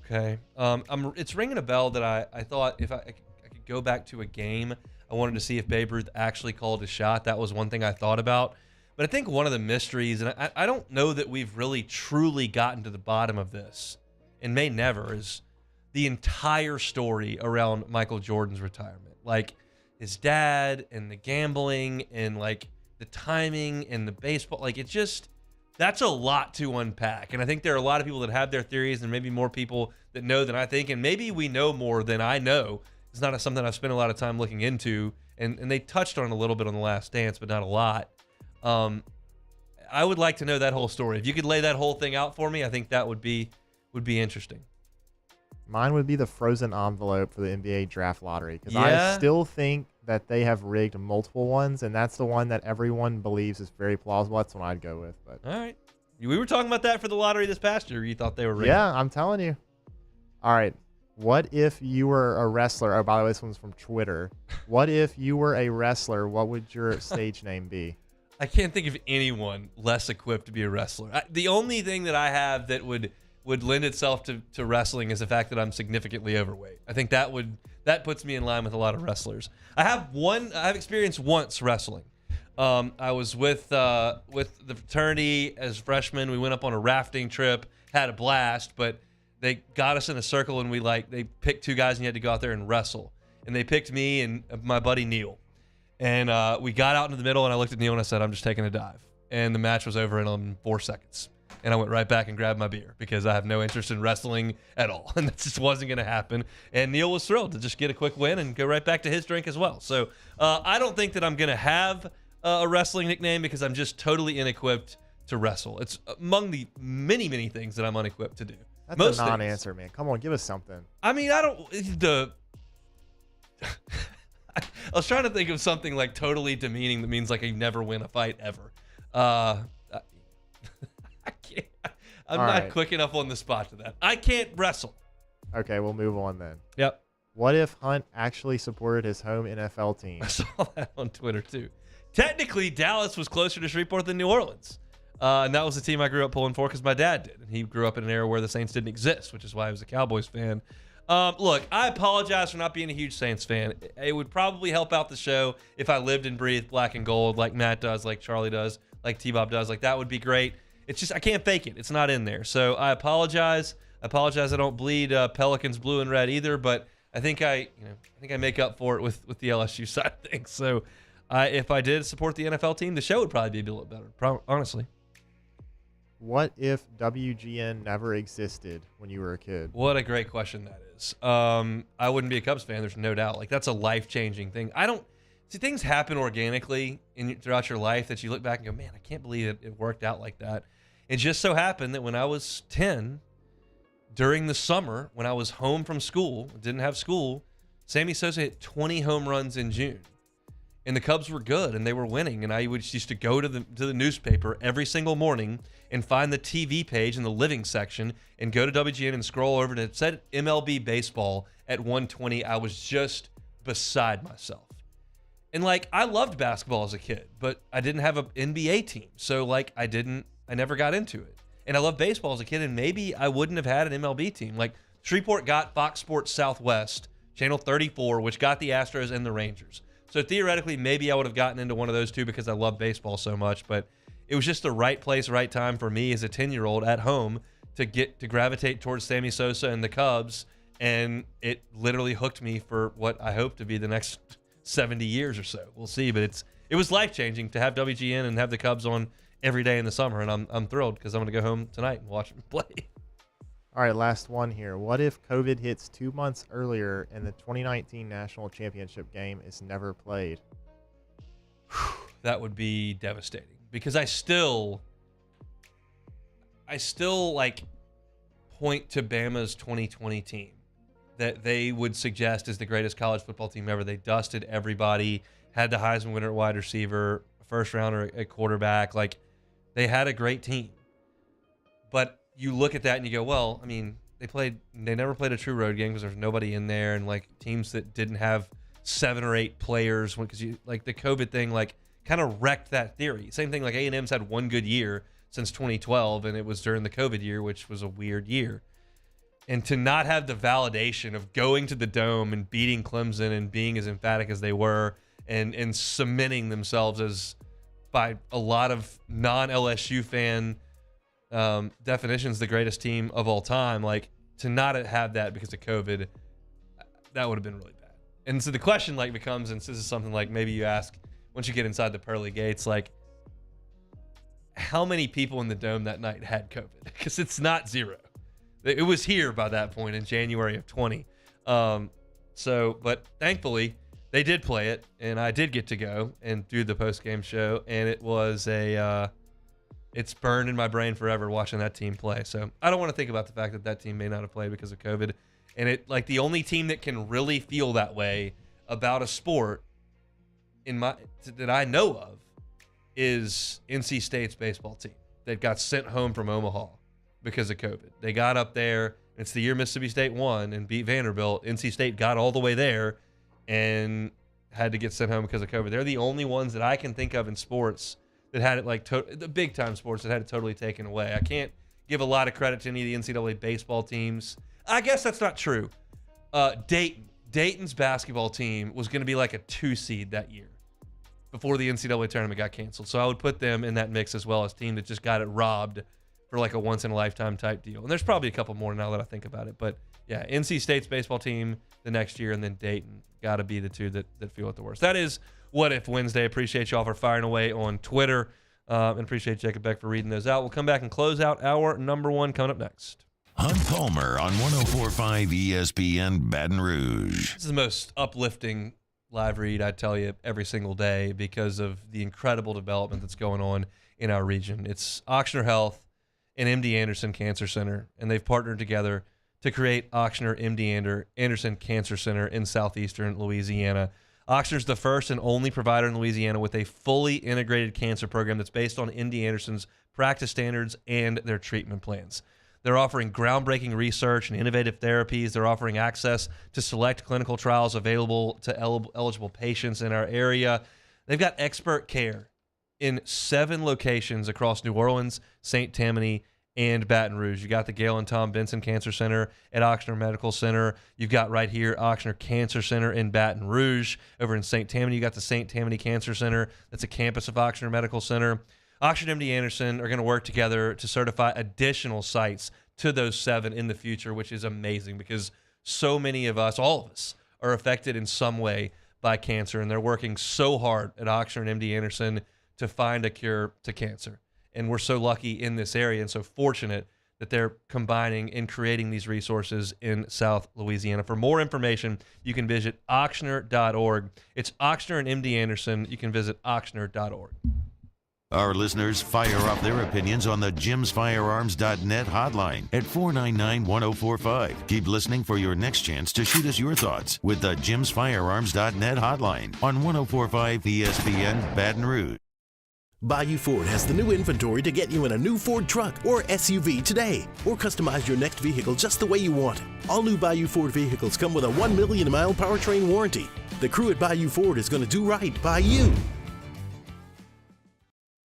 Speaker 1: Okay. It's ringing a bell that I thought if I could go back to a game, I wanted to see if Babe Ruth actually called a shot. That was one thing I thought about. But I think one of the mysteries, and I don't know that we've really truly gotten to the bottom of this, and may never, is the entire story around Michael Jordan's retirement. Like his dad and the gambling and like the timing and the baseball. Like that's a lot to unpack. And I think there are a lot of people that have their theories and maybe more people that know than I think. And maybe we know more than I know. It's not something I've spent a lot of time looking into. And they touched on it a little bit on The Last Dance, but not a lot. I would like to know that whole story. If you could lay that whole thing out for me, I think that would be interesting.
Speaker 19: Mine would be the frozen envelope for the NBA draft lottery, because I still think that they have rigged multiple ones, and that's the one that everyone believes is very plausible. That's the one I'd go with. But
Speaker 1: all right, we were talking about that for the lottery this past year. You thought they were rigged?
Speaker 19: Yeah, I'm telling you. All right, what if you were a wrestler? Oh, by the way, this one's from Twitter. What if you were a wrestler? What would your stage name be?
Speaker 1: I can't think of anyone less equipped to be a wrestler. The only thing that I have that would lend itself to wrestling is the fact that I'm significantly overweight. I think that puts me in line with a lot of wrestlers. I've experienced once wrestling. I was with the fraternity as freshmen. We went up on a rafting trip, had a blast, but they got us in a circle and they picked two guys and you had to go out there and wrestle. and they picked me and my buddy Neil. And we got out into the middle, and I looked at Neil and I said, I'm just taking a dive. And the match was over in 4 seconds. And I went right back and grabbed my beer because I have no interest in wrestling at all. And that just wasn't going to happen. And Neil was thrilled to just get a quick win and go right back to his drink as well. So I don't think that I'm going to have a wrestling nickname because I'm just totally inequipped to wrestle. It's among the many, many things that I'm unequipped to do.
Speaker 19: That's
Speaker 1: Most
Speaker 19: a
Speaker 1: things.
Speaker 19: non-answer, man. Come on, give us something.
Speaker 1: I mean, I was trying to think of something like totally demeaning that means like I never win a fight ever. I can't. I'm not quick enough on the spot to that. I can't wrestle.
Speaker 19: Okay, we'll move on then.
Speaker 1: Yep.
Speaker 19: What if Hunt actually supported his home NFL team?
Speaker 1: I saw that on Twitter too. Technically, Dallas was closer to Shreveport than New Orleans. And that was the team I grew up pulling for because my dad did. And he grew up in an era where the Saints didn't exist, which is why he was a Cowboys fan. Look, I apologize for not being a huge Saints fan. It would probably help out the show if I lived and breathed black and gold like Matt does, like Charlie does, like T-Bob does. Like, that would be great. It's just I can't fake it. It's not in there. So I apologize. I don't bleed Pelicans blue and red either, but I think I make up for it with the LSU side of things. So if I did support the NFL team, the show would probably be a little better, honestly.
Speaker 19: What if WGN never existed when you were a kid?
Speaker 1: What a great question that is. I wouldn't be a Cubs fan. There's no doubt. Like, that's a life-changing thing. Things happen organically throughout your life that you look back and go, man, I can't believe it worked out like that. It just so happened that when I was 10, during the summer, when I was home from school, didn't have school, Sammy Sosa hit 20 home runs in June. And the Cubs were good, and they were winning. And I used to go to the newspaper every single morning and find the TV page in the living section and go to WGN and scroll over to it said MLB baseball at 1:20. I was just beside myself. And I loved basketball as a kid, but I didn't have an NBA team. So I never got into it. And I loved baseball as a kid, and maybe I wouldn't have had an MLB team. Shreveport got Fox Sports Southwest, Channel 34, which got the Astros and the Rangers. So theoretically, maybe I would have gotten into one of those two because I love baseball so much, but it was just the right place, right time for me as a 10-year-old at home to gravitate towards Sammy Sosa and the Cubs, and it literally hooked me for what I hope to be the next 70 years or so. We'll see, but it was life-changing to have WGN and have the Cubs on every day in the summer, and I'm thrilled because I'm going to go home tonight and watch them play.
Speaker 19: All right, last one here. What if COVID hits 2 months earlier and the 2019 National Championship game is never played?
Speaker 1: That would be devastating because I still point to Bama's 2020 team that they would suggest is the greatest college football team ever. They dusted everybody, had the Heisman winner at wide receiver, first rounder at quarterback. They had a great team. But you look at that and you go, well, I mean, they never played a true road game because there's nobody in there, and teams that didn't have 7 or 8 players because the COVID thing kind of wrecked that theory. Same thing, A&M's had one good year since 2012, and it was during the COVID year, which was a weird year. And to not have the validation of going to the Dome and beating Clemson and being as emphatic as they were and cementing themselves as, by a lot of non-LSU fan definitions, the greatest team of all time, to not have that because of COVID, that would have been really bad. And so the question becomes, and this is something maybe you ask once you get inside the pearly gates, how many people in the Dome that night had COVID? Because it's not zero. It was here by that point in January of 20. But thankfully they did play it, and I did get to go and do the post-game show, and it was it's burned in my brain forever watching that team play. So I don't want to think about the fact that team may not have played because of COVID. And the only team that can really feel that way about a sport that I know of is NC State's baseball team that got sent home from Omaha because of COVID. They got up there. It's the year Mississippi State won and beat Vanderbilt. NC State got all the way there and had to get sent home because of COVID. They're the only ones that I can think of in sports that had it the big time sports that had it totally taken away. I can't give a lot of credit to any of the NCAA baseball teams. I guess that's not true. Dayton's basketball team was going to be a 2 seed that year before the NCAA tournament got canceled. So I would put them in that mix as well as team that just got it robbed for a once in a lifetime type deal. And there's probably a couple more now that I think about it. But Yeah, NC State's baseball team the next year, and then Dayton. Got to be the two that feel it the worst. That is What If Wednesday. Appreciate y'all for firing away on Twitter, and appreciate Jacob Beck for reading those out. We'll come back and close out our number one coming up next.
Speaker 2: Hunt Palmer on 104.5 ESPN Baton Rouge.
Speaker 1: This is the most uplifting live read, I tell you, every single day because of the incredible development that's going on in our region. It's Ochsner Health and MD Anderson Cancer Center, and they've partnered together to create Ochsner MD Anderson Cancer Center in southeastern Louisiana. Ochsner's the first and only provider in Louisiana with a fully integrated cancer program that's based on MD Anderson's practice standards and their treatment plans. They're offering groundbreaking research and innovative therapies. They're offering access to select clinical trials available to eligible patients in our area. They've got expert care in 7 locations across New Orleans, St. Tammany, and Baton Rouge. You got the Gail and Tom Benson Cancer Center at Ochsner Medical Center. You've got right here Ochsner Cancer Center in Baton Rouge. Over in St. Tammany, you got the St. Tammany Cancer Center. That's a campus of Ochsner Medical Center. Ochsner MD Anderson are going to work together to certify additional sites to those 7 in the future, which is amazing because so many of us, all of us, are affected in some way by cancer, and they're working so hard at Ochsner and MD Anderson to find a cure to cancer. And we're so lucky in this area and so fortunate that they're combining and creating these resources in South Louisiana. For more information, you can visit Ochsner.org. It's Ochsner and MD Anderson. You can visit Ochsner.org.
Speaker 2: Our listeners fire up their opinions on the JimsFirearms.net hotline at 499-1045. Keep listening for your next chance to shoot us your thoughts with the JimsFirearms.net hotline on 104.5 ESPN Baton Rouge.
Speaker 20: Bayou Ford has the new inventory to get you in a new Ford truck or SUV today, or customize your next vehicle just the way you want it. All new Bayou Ford vehicles come with a 1 million mile powertrain warranty. The crew at Bayou Ford is going to do right by you.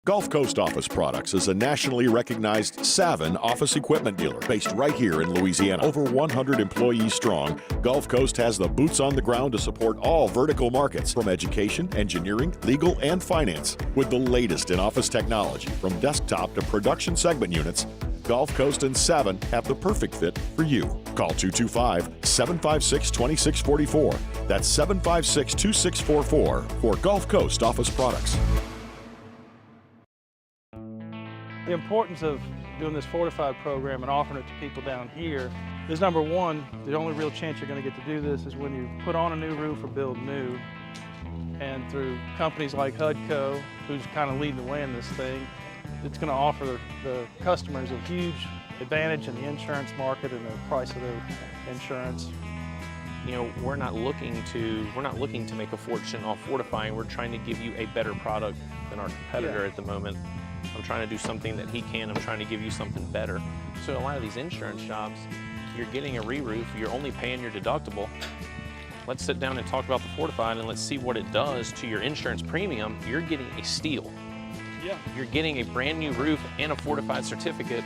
Speaker 5: Gulf Coast Office Products is a nationally recognized Savin office equipment dealer based right here in Louisiana. Over 100 employees strong, Gulf Coast has the boots on the ground to support all vertical markets from education, engineering, legal, and finance. With the latest in office technology from desktop to production segment units, Gulf Coast and Savin have the perfect fit for you. Call 225-756-2644. That's 756-2644 for Gulf Coast Office Products.
Speaker 21: The importance of doing this Fortified program and offering it to people down here is, number one, the only real chance you're going to get to do this is when you put on a new roof or build new. And through companies like HUDCO, who's kind of leading the way in this thing, it's going to offer the customers a huge advantage in the insurance market and the price of their insurance.
Speaker 22: You know, we're not looking to make a fortune off fortifying. We're trying to give you a better product than our competitor at the moment. I'm trying to do something that he can. I'm trying to give you something better. So a lot of these insurance jobs, you're getting a re-roof, you're only paying your deductible. Let's sit down and talk about the Fortified and let's see what it does to your insurance premium. You're getting a steal.
Speaker 21: Yeah.
Speaker 22: You're getting a brand new roof and a Fortified certificate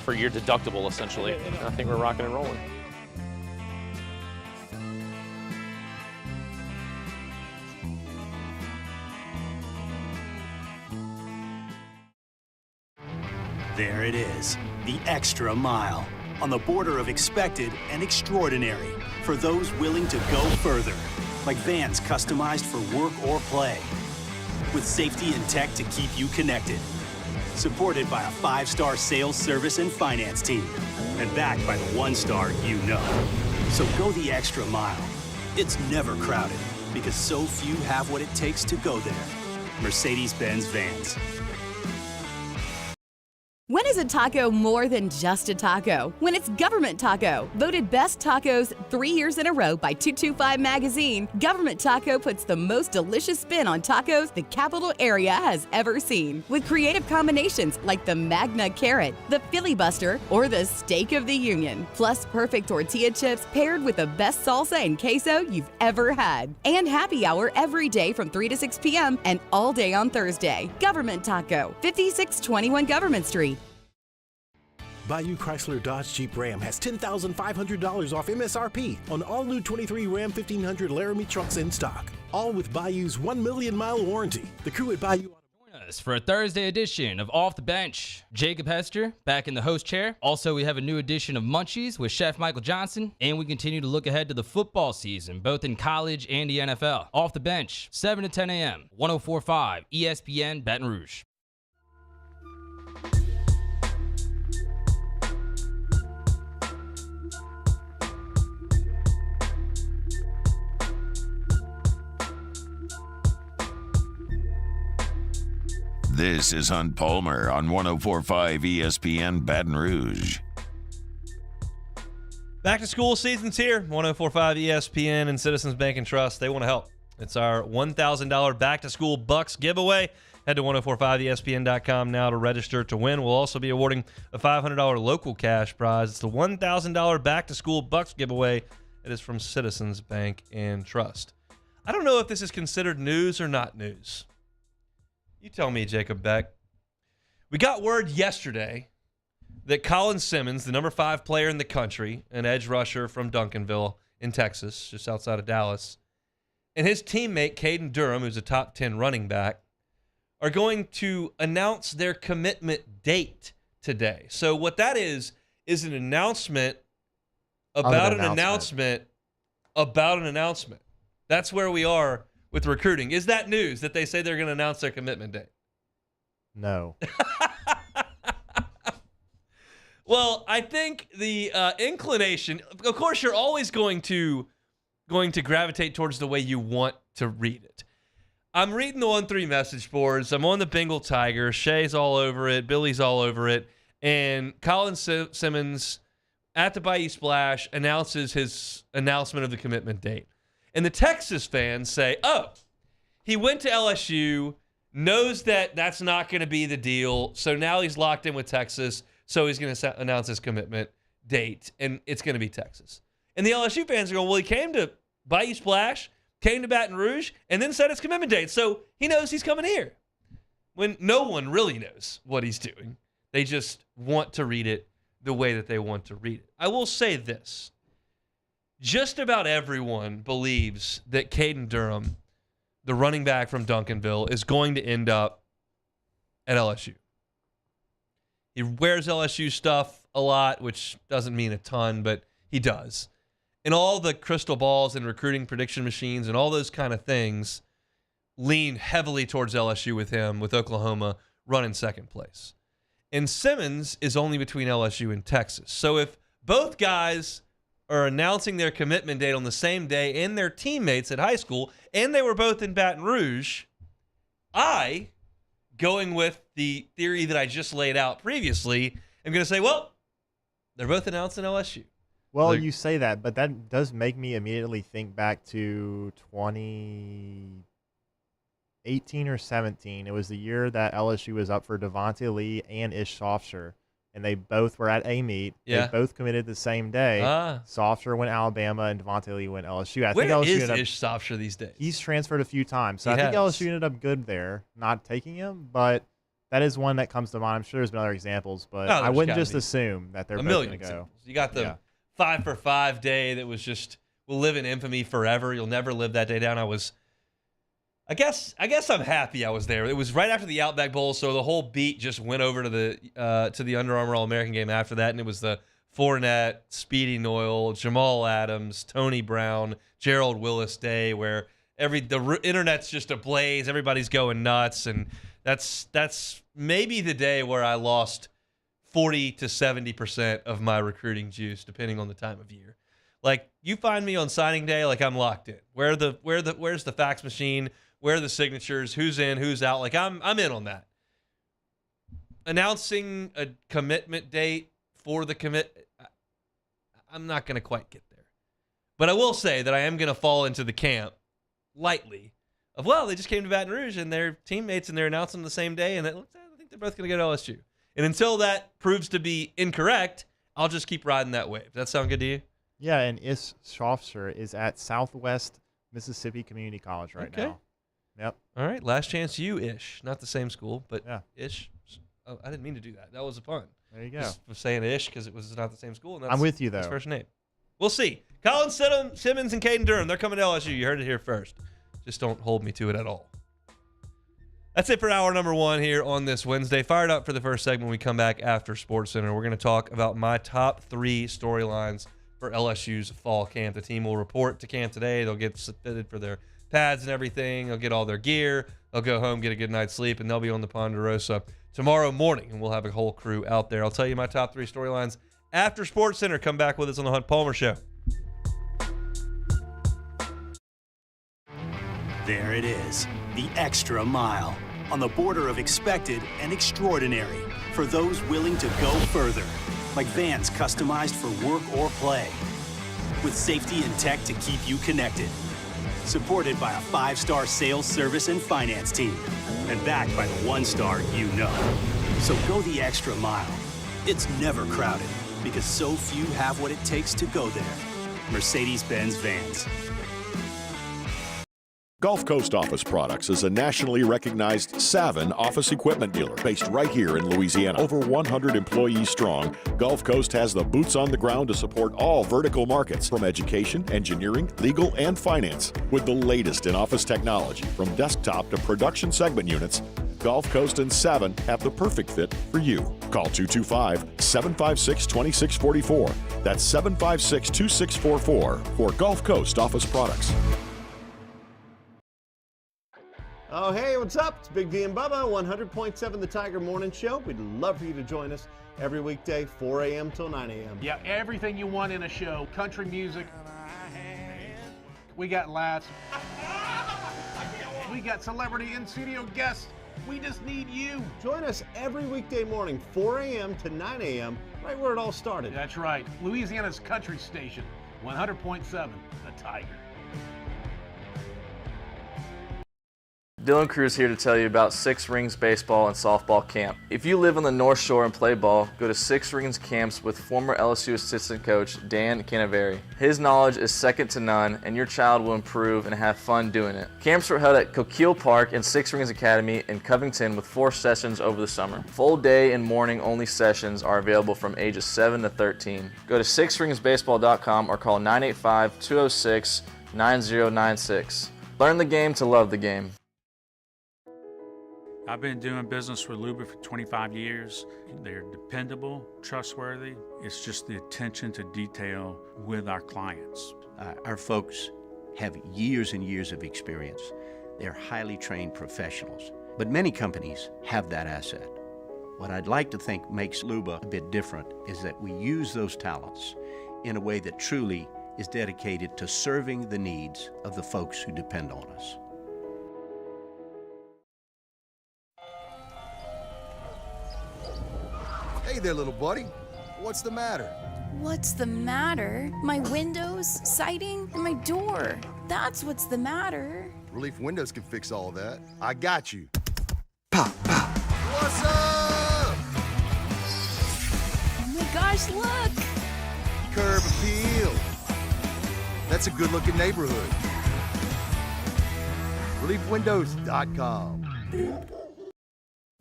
Speaker 22: for your deductible, essentially. I think we're rocking and rolling.
Speaker 3: There it is, the extra mile, on the border of expected and extraordinary for those willing to go further, like vans customized for work or play, with safety and tech to keep you connected, supported by a 5-star sales, service, and finance team, and backed by the 1-star you know. So go the extra mile. It's never crowded, because so few have what it takes to go there. Mercedes-Benz Vans.
Speaker 10: When is a taco more than just a taco? When it's Government Taco. Voted best tacos 3 years in a row by 225 Magazine, Government Taco puts the most delicious spin on tacos the capital area has ever seen. With creative combinations like the Magna Carrot, the Filibuster, or the Steak of the Union. Plus perfect tortilla chips paired with the best salsa and queso you've ever had. And happy hour every day from 3 to 6 p.m. and all day on Thursday. Government Taco, 5621 Government Street.
Speaker 20: Bayou Chrysler Dodge Jeep Ram has $10,500 off MSRP on all new 23 Ram 1500 Laramie trucks in stock. All with Bayou's 1 million mile warranty. The crew at Bayou
Speaker 7: us for a Thursday edition of Off the Bench. Jacob Hester back in the host chair. Also, we have a new edition of Munchies with Chef Michael Johnson, and we continue to look ahead to the football season, both in college and the NFL. Off the Bench, 7 to 10 a.m., 104.5 ESPN Baton Rouge.
Speaker 2: This is Hunt Palmer on 104.5 ESPN Baton Rouge.
Speaker 1: Back to school season's here. 104.5 ESPN and Citizens Bank and Trust. They want to help. It's our $1,000 back to school Bucks giveaway. Head to 1045ESPN.com now to register to win. We'll also be awarding a $500 local cash prize. It's the $1,000 back to school Bucks giveaway. It is from Citizens Bank and Trust. I don't know if this is considered news or not news. You tell me, Jacob Beck. We got word yesterday that Colin Simmons, the number 5 player in the country, an edge rusher from Duncanville in Texas, just outside of Dallas, and his teammate, Caden Durham, who's a top 10 running back, are going to announce their commitment date today. So what that is an announcement about an announcement about an announcement. That's where we are with recruiting. Is that news that they say they're going to announce their commitment date?
Speaker 19: No.
Speaker 1: Well, I think the inclination, of course, you're always going to gravitate towards the way you want to read it. I'm reading the 1-3 message boards. I'm on the Bengal Tiger. Shay's all over it. Billy's all over it. And Colin Simmons at the Bayou Splash announces his announcement of the commitment date. And the Texas fans say, oh, he went to LSU, knows that that's not going to be the deal, so now he's locked in with Texas, so he's going to announce his commitment date, and it's going to be Texas. And the LSU fans are going, well, he came to Bayou Splash, came to Baton Rouge, and then set his commitment date, so he knows he's coming here. When no one really knows what he's doing. They just want to read it the way that they want to read it. I will say this. Just about everyone believes that Caden Durham, the running back from Duncanville, is going to end up at LSU. He wears LSU stuff a lot, which doesn't mean a ton, but he does. And all the crystal balls and recruiting prediction machines and all those kind of things lean heavily towards LSU with him, with Oklahoma running second place. And Simmons is only between LSU and Texas. So if both guys are announcing their commitment date on the same day and their teammates at high school, and they were both in Baton Rouge, going with the theory that I just laid out previously, I'm going to say, well, they're both announcing LSU.
Speaker 19: Well, you say that, but that does make me immediately think back to 2018 or 17. It was the year that LSU was up for Devontae Lee and Ish Sofsher. And they both were at a meet.
Speaker 1: Yeah.
Speaker 19: They both committed the same day. Sofsher went Alabama and Devontae Lee went LSU.
Speaker 1: Where is Ish Sofsher these days?
Speaker 19: He's transferred a few times. So I think LSU ended up good there, not taking him. But that is one that comes to mind. I'm sure there's been other examples, but I wouldn't just assume that they're both going to go.
Speaker 1: Examples. You got the 5-for-5 day that was just will live in infamy forever. You'll never live that day down. I guess I'm happy I was there. It was right after the Outback Bowl, so the whole beat just went over to the Under Armour All-American game after that, and it was the Fournette, Speedy Noyle, Jamal Adams, Tony Brown, Gerald Willis day, where the internet's just ablaze. Everybody's going nuts, and that's maybe the day where I lost 40 to 70% of my recruiting juice, depending on the time of year. Like, you find me on signing day, like I'm locked in. Where's the fax machine? Where are the signatures? Who's in? Who's out? Like, I'm in on that. Announcing a commitment date for the commit, I'm not going to quite get there. But I will say that I am going to fall into the camp lightly of, well, they just came to Baton Rouge and they're teammates and they're announcing the same day, and I think they're both going to go to LSU. And until that proves to be incorrect, I'll just keep riding that wave. Does that sound good to you?
Speaker 19: Yeah, and Ish Sofsher is at Southwest Mississippi Community College right now. Yep.
Speaker 1: All right. Last chance you, Ish. Not the same school, but Ish. Oh, I didn't mean to do that. That was a pun.
Speaker 19: There you go.
Speaker 1: Just was saying Ish because it was not the same school. And that's
Speaker 19: I'm with you, though.
Speaker 1: His first name. We'll see. Colin Simmons and Caden Durham, they're coming to LSU. You heard it here first. Just don't hold me to it at all. That's it for hour number 1 here on this Wednesday. Fired up for the first segment when we come back after SportsCenter. We're going to talk about my top 3 storylines for LSU's fall camp. The team will report to camp today. They'll get fitted for their pads and everything. They'll get all their gear. They'll go home, get a good night's sleep, and they'll be on the Ponderosa tomorrow morning, and we'll have a whole crew out there. I'll tell you my top 3 storylines after SportsCenter. Come back with us on the Hunt Palmer Show.
Speaker 3: There it is, the extra mile, on the border of expected and extraordinary for those willing to go further, like vans customized for work or play, with safety and tech to keep you connected. Supported by a 5-star sales, service, and finance team, and backed by the 1-star you know. So go the extra mile. It's never crowded, because so few have what it takes to go there. Mercedes-Benz Vans.
Speaker 5: Gulf Coast Office Products is a nationally recognized Savin office equipment dealer based right here in Louisiana. Over 100 employees strong, Gulf Coast has the boots on the ground to support all vertical markets, from education, engineering, legal, and finance. With the latest in office technology, from desktop to production segment units, Gulf Coast and Savin have the perfect fit for you. Call 225-756-2644. That's 756-2644 for Gulf Coast Office Products.
Speaker 6: Oh, hey, what's up? It's Big V and Bubba, 100.7 The Tiger Morning Show. We'd love for you to join us every weekday, 4 a.m. till 9 a.m.
Speaker 8: Yeah, everything you want in a show. Country music. We got laughs. We got celebrity in-studio guests. We just need you.
Speaker 6: Join us every weekday morning, 4 a.m. to 9 a.m., right where it all started.
Speaker 8: That's right. Louisiana's country station, 100.7 The Tiger.
Speaker 4: Dylan Cruz here to tell you about Six Rings Baseball and Softball Camp. If you live on the North Shore and play ball, go to Six Rings Camps with former LSU assistant coach Dan Canaveri. His knowledge is second to none, and your child will improve and have fun doing it. Camps were held at Coquille Park and Six Rings Academy in Covington with 4 sessions over the summer. Full day and morning only sessions are available from ages 7 to 13. Go to sixringsbaseball.com or call 985-206-9096. Learn the game to love the game.
Speaker 11: I've been doing business with Luba for 25 years. They're dependable, trustworthy. It's just the attention to detail with our clients.
Speaker 23: Our folks have years and years of experience. They're highly trained professionals, but many companies have that asset. What I'd like to think makes Luba a bit different is that we use those talents in a way that truly is dedicated to serving the needs of the folks who depend on us.
Speaker 24: Hey there, little buddy. What's the matter?
Speaker 25: What's the matter? My windows, siding, and my door. That's what's the matter.
Speaker 24: Relief Windows can fix all of that. I got you. Pop, pop. What's up?
Speaker 25: Oh my gosh, look!
Speaker 24: Curb appeal. That's a good-looking neighborhood. ReliefWindows.com.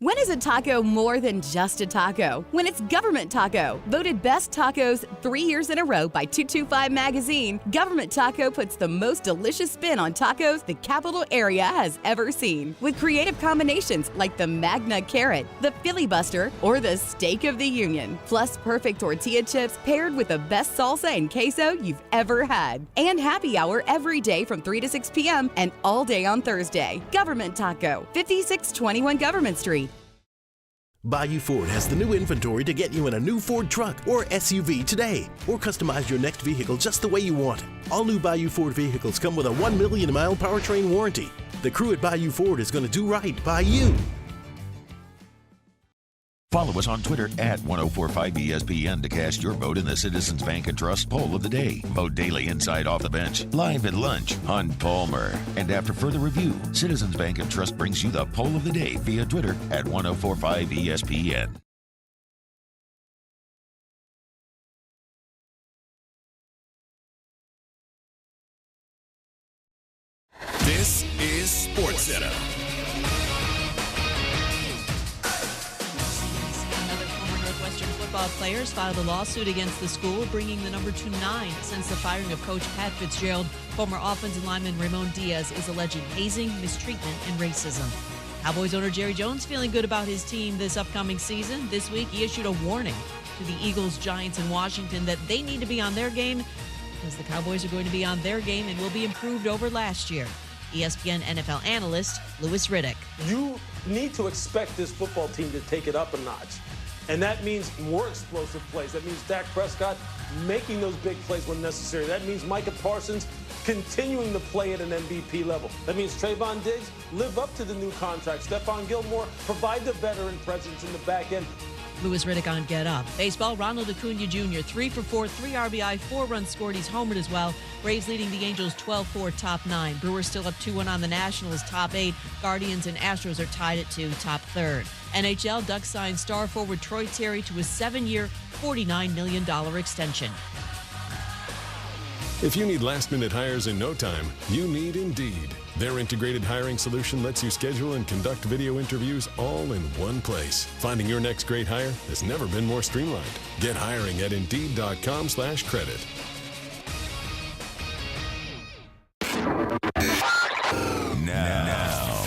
Speaker 10: When is a taco more than just a taco? When it's Government Taco. Voted best tacos 3 years in a row by 225 Magazine, Government Taco puts the most delicious spin on tacos the capital area has ever seen. With creative combinations like the Magna Carrot, the Filibuster, or the Steak of the Union. Plus perfect tortilla chips paired with the best salsa and queso you've ever had. And happy hour every day from 3 to 6 p.m. and all day on Thursday. Government Taco, 5621 Government Street.
Speaker 20: Bayou Ford has the new inventory to get you in a new Ford truck or SUV today, or customize your next vehicle just the way you want it. All new Bayou Ford vehicles come with a 1 million mile powertrain warranty. The crew at Bayou Ford is going to do right by you.
Speaker 2: Follow us on Twitter at 1045ESPN to cast your vote in the Citizens Bank and Trust Poll of the Day. Vote daily inside Off the Bench, live at lunch on Palmer. And after further review, Citizens Bank and Trust brings you the Poll of the Day via Twitter at 1045ESPN.
Speaker 26: This is SportsCenter.
Speaker 27: Northwestern football players filed a lawsuit against the school, bringing the number to 9 since the firing of Coach Pat Fitzgerald. Former offensive lineman Ramon Diaz is alleging hazing, mistreatment, and racism. Cowboys owner Jerry Jones feeling good about his team this upcoming season. This week, he issued a warning to the Eagles, Giants, and Washington that they need to be on their game because the Cowboys are going to be on their game and will be improved over last year. ESPN NFL analyst Louis Riddick.
Speaker 9: You need to expect this football team to take it up a notch. And that means more explosive plays. That means Dak Prescott making those big plays when necessary. That means Micah Parsons continuing to play at an MVP level. That means Trayvon Diggs live up to the new contract. Stephon Gilmore provide the veteran presence in the back end.
Speaker 27: Louis Riddick on Get Up. Baseball, Ronald Acuna Jr., 3 for 4, 3 RBI, 4 runs scored. He's homered as well. Braves leading the Angels 12-4, top 9. Brewers still up 2-1 on the Nationals, top 8. Guardians and Astros are tied at 2, top 3rd. NHL, Ducks signed star forward Troy Terry to a 7-year, $49 million extension.
Speaker 12: If you need last-minute hires in no time, you need Indeed. Their integrated hiring solution lets you schedule and conduct video interviews all in one place. Finding your next great hire has never been more streamlined. Get hiring at Indeed.com/credit.
Speaker 2: Now,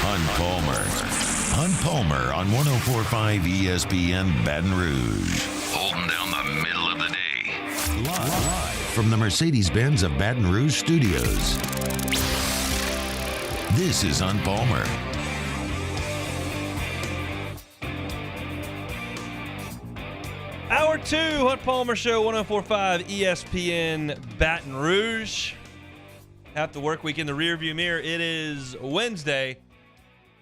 Speaker 2: Hunt Palmer on 104.5 ESPN Baton Rouge. Holding down the middle of the day. Live from the Mercedes-Benz of Baton Rouge Studios. This is Hunt Palmer.
Speaker 1: Hour 2, Hunt Palmer Show, 104.5 ESPN Baton Rouge. Half the work week in the rearview mirror. It is Wednesday.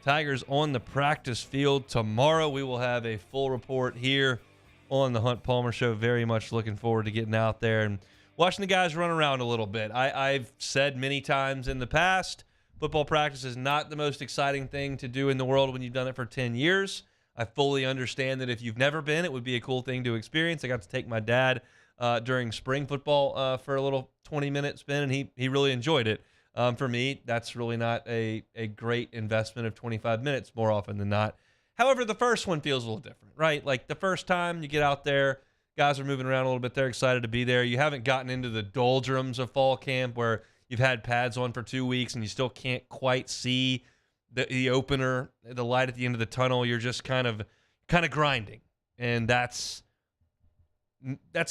Speaker 1: Tigers on the practice field tomorrow. We will have a full report here on the Hunt Palmer Show. Very much looking forward to getting out there and watching the guys run around a little bit. I've said many times in the past, football practice is not the most exciting thing to do in the world when you've done it for 10 years. I fully understand that if you've never been, it would be a cool thing to experience. I got to take my dad during spring football for a little 20-minute spin, and he really enjoyed it. For me, that's really not a great investment of 25 minutes more often than not. However, the first one feels a little different, right? Like the first time you get out there, guys are moving around a little bit. They're excited to be there. You haven't gotten into the doldrums of fall camp where you've had pads on for 2 weeks and you still can't quite see the opener, the light at the end of the tunnel. You're just kind of grinding, and that's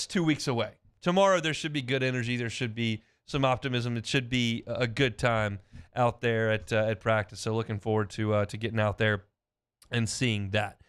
Speaker 1: 2 weeks away. Tomorrow there should be good energy. There should be some optimism. It should be a good time out there at practice. So looking forward to getting out there and seeing that.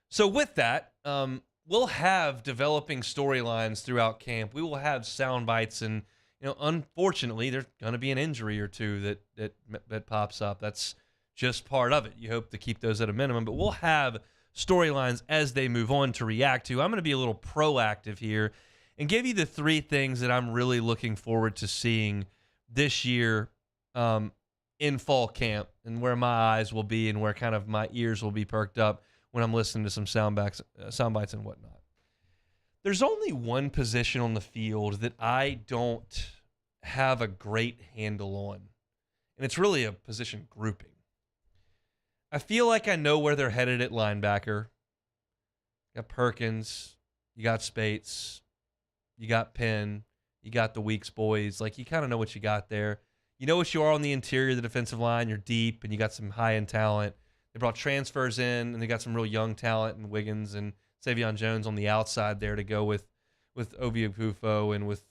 Speaker 1: So with that, we'll have developing storylines throughout camp. We will have sound bites, and unfortunately, there's going to be an injury or two that pops up. That's just part of it. You hope to keep those at a minimum, but we'll have storylines as they move on to react to. I'm going to be a little proactive here and give you the 3 things that I'm really looking forward to seeing this year in fall camp, and where my eyes will be and where kind of my ears will be perked up when I'm listening to some sound bites and whatnot. There's only one position on the field that I don't have a great handle on, and it's really a position grouping. I feel like I know where they're headed at linebacker. You got Perkins, you got Spates, you got Penn, you got the Weeks boys. Like, you kind of know what you got there. You know what you are on the interior of the defensive line. You're deep, and you got some high-end talent. They brought transfers in, and they got some real young talent in Wiggins and Savion Jones on the outside there to go with Ovie Pufo and with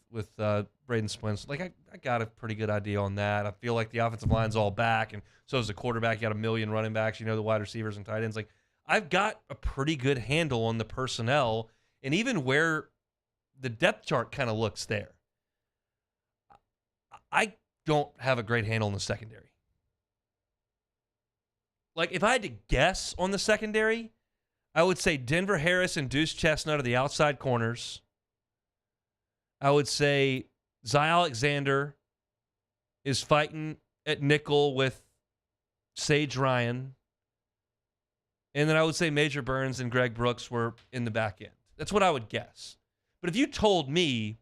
Speaker 1: Braden Spence. Like, I got a pretty good idea on that. I feel like the offensive line's all back, and so is the quarterback. You got a million running backs. You know the wide receivers and tight ends. Like, I've got a pretty good handle on the personnel and even where the depth chart kind of looks there. I don't have a great handle on the secondary. Like, if I had to guess on the secondary, I would say Denver Harris and Deuce Chestnut are the outside corners. I would say Zy Alexander is fighting at nickel with Sage Ryan. And then I would say Major Burns and Greg Brooks were in the back end. That's what I would guess. But if you told me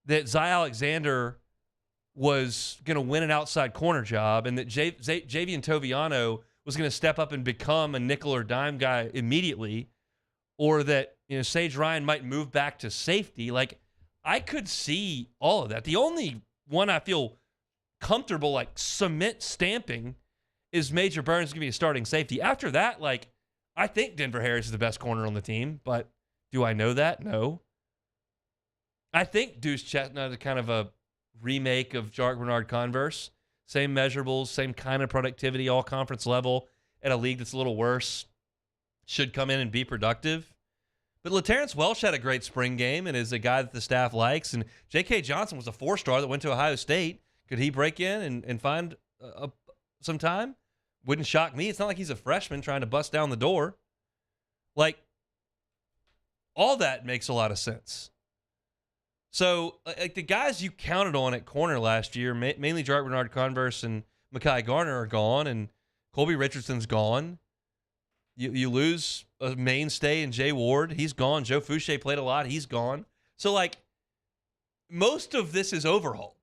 Speaker 1: that Zy Alexander was going to win an outside corner job and that Javian Toviano was going to step up and become a nickel or dime guy immediately, or that Sage Ryan might move back to safety, like, I could see all of that. The only one I feel comfortable, like, cement stamping is Major Burns going to be a starting safety? After that, like, I think Denver Harris is the best corner on the team, but do I know that? No. I think Deuce Chestnut is kind of a remake of Jarek Bernard Converse. Same measurables, same kind of productivity, all conference level at a league that's a little worse. Should come in and be productive. But LaTerrence Welsh had a great spring game and is a guy that the staff likes. And J.K. Johnson was a 4-star that went to Ohio State. Could he break in and find some time? Wouldn't shock me. It's not like he's a freshman trying to bust down the door. Like, all that makes a lot of sense. So, like, the guys you counted on at corner last year, mainly Jarek Bernard Converse and Mekhi Garner, are gone, and Colby Richardson's gone. You lose a mainstay in Jay Ward. He's gone. Joe Fouché played a lot. He's gone. So, like, most of this is overhauled.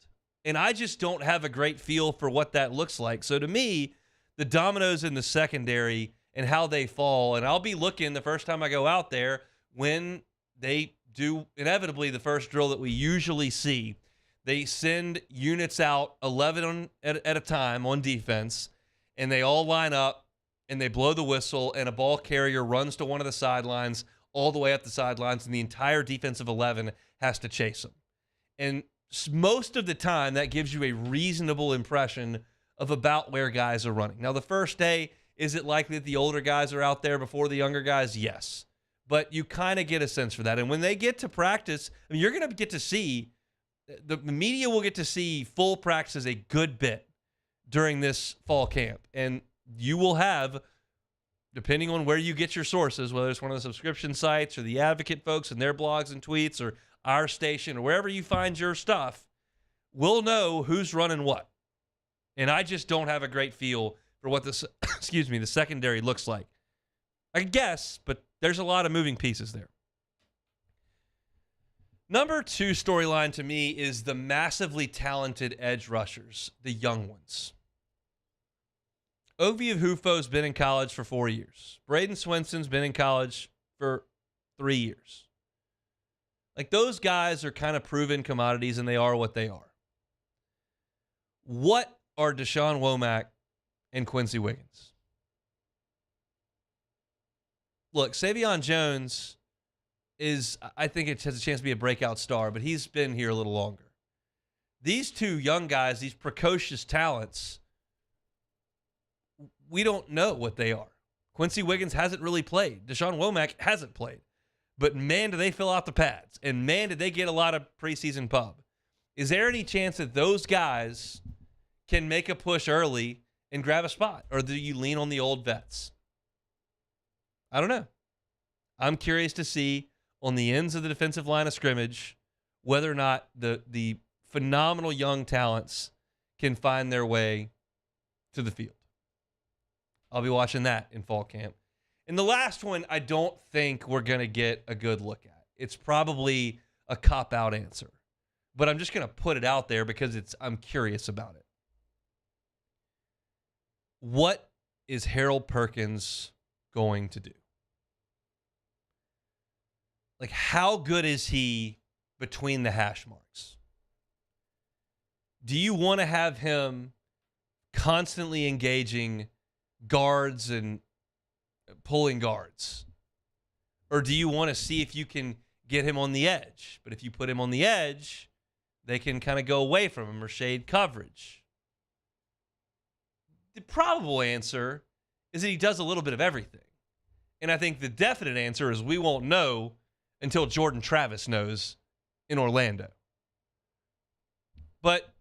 Speaker 1: And I just don't have a great feel for what that looks like. So, to me, the dominoes in the secondary and how they fall, and I'll be looking the first time I go out there when they do inevitably the first drill that we usually see. They send units out 11 at a time on defense, and they all line up, and they blow the whistle, and a ball carrier runs to one of the sidelines all the way up the sidelines, and the entire defensive 11 has to chase them. And most of the time, that gives you a reasonable impression of about where guys are running. Now, the first day, is it likely that the older guys are out there before the younger guys? Yes. But you kind of get a sense for that. And when they get to practice, I mean, you're going to get to see, the media will get to see full practices a good bit during this fall camp. And you will have, depending on where you get your sources, whether it's one of the subscription sites or the Advocate folks and their blogs and tweets or our station or wherever you find your stuff, we'll know who's running what. And I just don't have a great feel for what this, the secondary looks like. I guess, but there's a lot of moving pieces there. Number 2 storyline to me is the massively talented edge rushers, the young ones. Ovi Hufo's been in college for 4 years. Braden Swenson's been in college for 3 years. Like, those guys are kind of proven commodities, and they are what they are. What are Deshaun Womack and Quincy Wiggins? Look, Savion Jones is, I think it has a chance to be a breakout star, but he's been here a little longer. These two young guys, these precocious talents, we don't know what they are. Quincy Wiggins hasn't really played. Deshaun Womack hasn't played. But, man, do they fill out the pads. And, man, did they get a lot of preseason pub. Is there any chance that those guys can make a push early and grab a spot? Or do you lean on the old vets? I don't know. I'm curious to see on the ends of the defensive line of scrimmage whether or not the phenomenal young talents can find their way to the field. I'll be watching that in fall camp. And the last one, I don't think we're going to get a good look at. It's probably a cop-out answer. But I'm just going to put it out there because I'm curious about it. What is Harold Perkins going to do? Like, how good is he between the hash marks? Do you want to have him constantly engaging guards and pulling guards? Or do you want to see if you can get him on the edge? But if you put him on the edge, they can kind of go away from him or shade coverage. The probable answer is that he does a little bit of everything. And I think the definite answer is we won't know until Jordan Travis knows in Orlando. But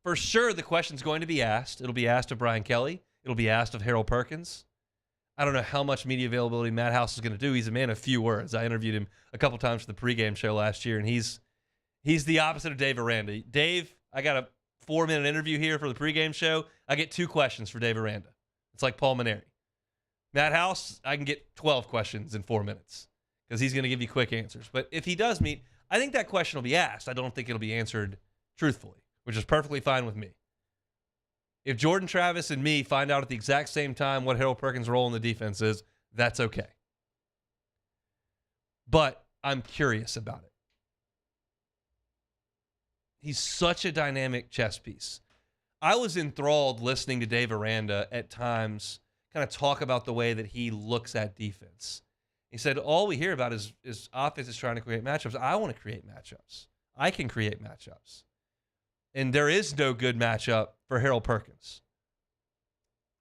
Speaker 1: for sure, the question's going to be asked. It'll be asked of Brian Kelly. It'll be asked of Harold Perkins. I don't know how much media availability Matt House is going to do. He's a man of few words. I interviewed him a couple times for the pregame show last year, and he's the opposite of Dave Aranda. Dave, I got a 4-minute interview here for the pregame show. I get 2 questions for Dave Aranda. It's like Paul Maneri. Matt House, I can get 12 questions in 4 minutes because he's going to give you quick answers. But if he does meet, I think that question will be asked. I don't think it'll be answered truthfully, which is perfectly fine with me. If Jordan Travis and me find out at the exact same time what Harold Perkins' role in the defense is, that's okay. But I'm curious about it. He's such a dynamic chess piece. I was enthralled listening to Dave Aranda at times kind of talk about the way that he looks at defense. He said, all we hear about is offense is trying to create matchups. I want to create matchups. I can create matchups. And there is no good matchup for Harold Perkins.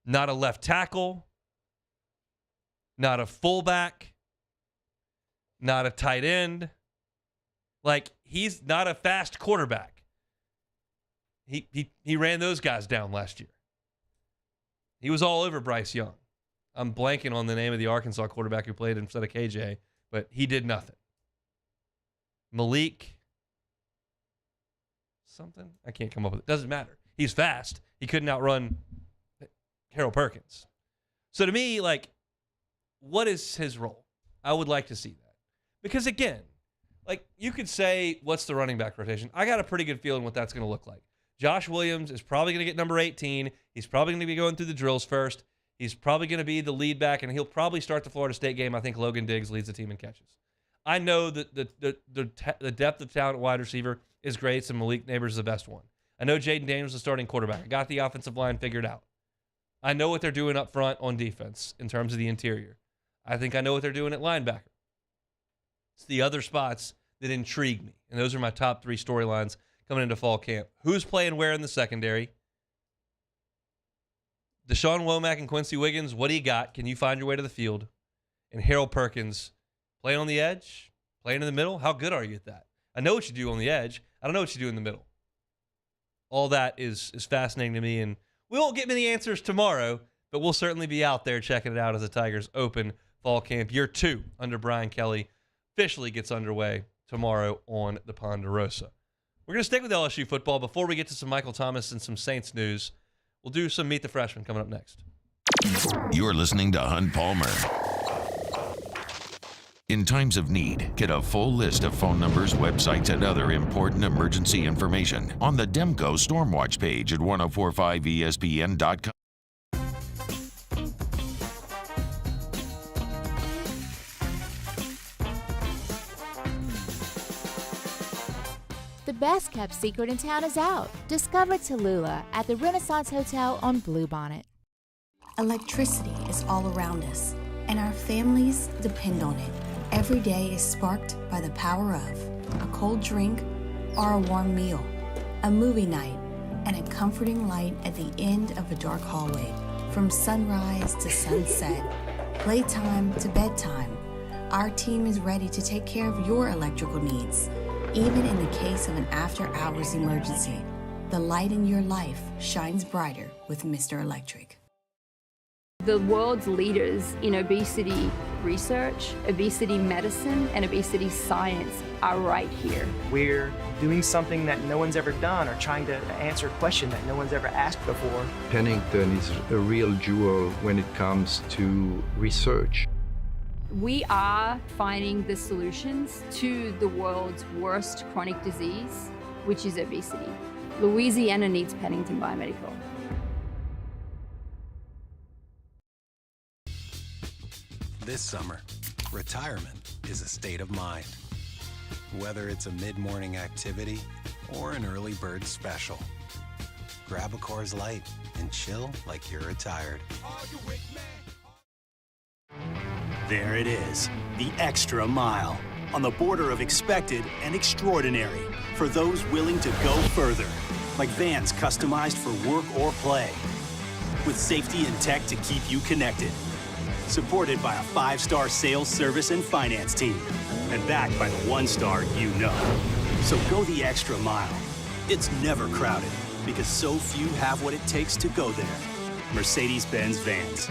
Speaker 1: Not a left tackle, not a fullback, not a tight end. Like, he's not a fast quarterback. He ran those guys down last year. He was all over Bryce Young. I'm blanking on the name of the Arkansas quarterback who played instead of KJ, but he did nothing. Malik something? I can't come up with it. Doesn't matter. He's fast. He couldn't outrun Harold Perkins. So to me, like, what is his role? I would like to see that. Because again, like, you could say, what's the running back rotation? I got a pretty good feeling what that's going to look like. Josh Williams is probably going to get number 18. He's probably going to be going through the drills first. He's probably going to be the lead back, and he'll probably start the Florida State game. I think Logan Diggs leads the team in catches. I know that the depth of talent at wide receiver is great, and Malik Neighbors is the best one. I know Jaden Daniels is the starting quarterback. I got the offensive line figured out. I know what they're doing up front on defense in terms of the interior. I think I know what they're doing at linebacker. It's the other spots that intrigue me, and those are my top 3 storylines coming into fall camp. Who's playing where in the secondary? Deshaun Womack and Quincy Wiggins, what do you got? Can you find your way to the field? And Harold Perkins, playing on the edge, playing in the middle? How good are you at that? I know what you do on the edge. I don't know what you do in the middle. All that is fascinating to me, and we won't get many answers tomorrow, but we'll certainly be out there checking it out as the Tigers open fall camp. Year 2 under Brian Kelly officially gets underway tomorrow on the Ponderosa. We're going to stick with LSU football before we get to some Michael Thomas and some Saints news. We'll do some Meet the Freshman coming up next.
Speaker 2: You're listening to Hunt Palmer. In times of need, get a full list of phone numbers, websites, and other important emergency information on the Demco Stormwatch page at 1045ESPN.com.
Speaker 13: The best kept secret in town is out. Discover Tallulah at the Renaissance Hotel on Bluebonnet.
Speaker 14: Electricity is all around us, and our families depend on it. Every day is sparked by the power of a cold drink or a warm meal, a movie night, and a comforting light at the end of a dark hallway. From sunrise to sunset, playtime to bedtime, our team is ready to take care of your electrical needs. Even in the case of an after-hours emergency, the light in your life shines brighter with Mr. Electric.
Speaker 15: The world's leaders in obesity research, obesity medicine, and obesity science are right here.
Speaker 16: We're doing something that no one's ever done or trying to answer a question that no one's ever asked before.
Speaker 17: Pennington is a real jewel when it comes to research.
Speaker 15: We are finding the solutions to the world's worst chronic disease, which is obesity. Louisiana needs Pennington Biomedical.
Speaker 18: This summer, retirement is a state of mind. Whether it's a mid-morning activity or an early bird special, grab a Coors Light and chill like you're retired.
Speaker 3: There it is, the extra mile, on the border of expected and extraordinary, for those willing to go further, like vans customized for work or play, with safety and tech to keep you connected, supported by a 5-star sales, service, and finance team, and backed by the 1-star you know. So go the extra mile. It's never crowded, because so few have what it takes to go there. Mercedes-Benz Vans.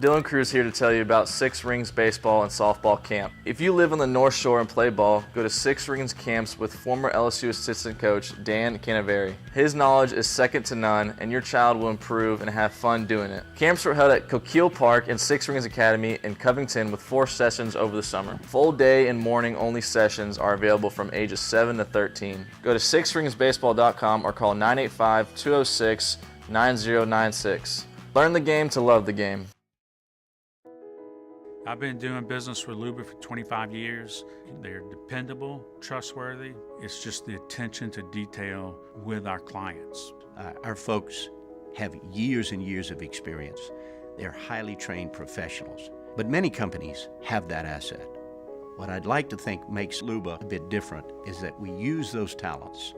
Speaker 4: Dylan Cruz here to tell you about Six Rings Baseball and Softball Camp. If you live on the North Shore and play ball, go to Six Rings Camps with former LSU assistant coach Dan Canaveri. His knowledge is second to none, and your child will improve and have fun doing it. Camps were held at Coquille Park and Six Rings Academy in Covington with 4 sessions over the summer. Full day and morning only sessions are available from ages 7 to 13. Go to sixringsbaseball.com or call 985-206-9096. Learn the game to love the game.
Speaker 11: I've been doing business with Luba for 25 years. They're dependable, trustworthy. It's just the attention to detail with our clients.
Speaker 23: Our folks have years and years of experience. They're highly trained professionals. But many companies have that asset. What I'd like to think makes Luba a bit different is that we use those talents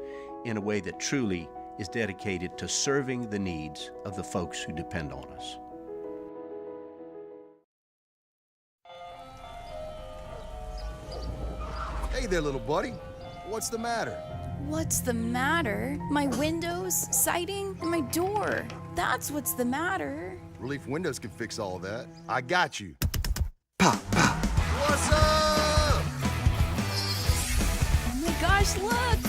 Speaker 23: in a way that truly is dedicated to serving the needs of the folks who depend on us.
Speaker 24: Hey there, little buddy. What's the matter?
Speaker 25: What's the matter? My windows, siding, and my door. That's what's the matter.
Speaker 24: Relief Windows can fix all that. I got you. Pop, pop. What's up?
Speaker 25: Oh my gosh, look!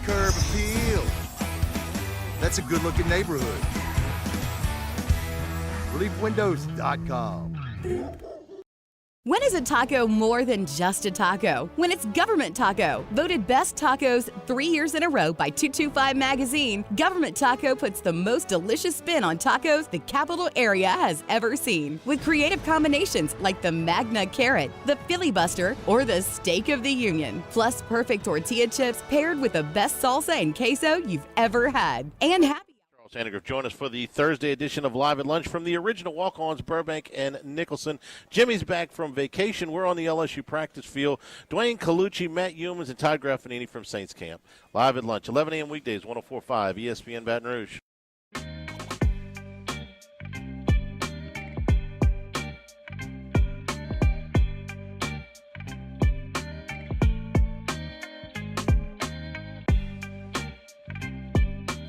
Speaker 24: Curb appeal. That's a good-looking neighborhood. ReliefWindows.com.
Speaker 10: When is a taco more than just a taco? When it's Government Taco. Voted best tacos 3 years in a row by 225 Magazine, Government Taco puts the most delicious spin on tacos the capital area has ever seen. With creative combinations like the Magna Carrot, the Filibuster, or the Steak of the Union. Plus perfect tortilla chips paired with the best salsa and queso you've ever had. And happy
Speaker 5: Sandegriff, join us for the Thursday edition of Live at Lunch from the original walk-ons, Burbank and Nicholson. Jimmy's back from vacation. We're on the LSU practice field. Dwayne Colucci, Matt Humans, and Todd Graffinini from Saints Camp. Live at Lunch, 11 a.m. weekdays, 104.5 ESPN Baton Rouge.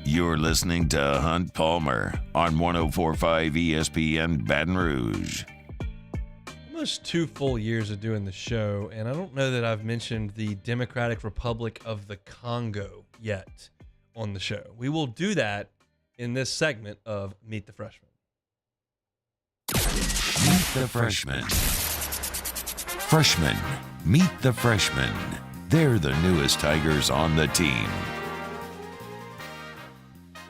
Speaker 2: You're listening to Hunt Palmer on 104.5 ESPN Baton Rouge.
Speaker 1: Almost 2 full years of doing the show, and I don't know that I've mentioned the Democratic Republic of the Congo yet on the show. We will do that in this segment of Meet the Freshman.
Speaker 2: Meet the Freshmen. Freshmen, meet the freshmen. They're the newest Tigers on the team.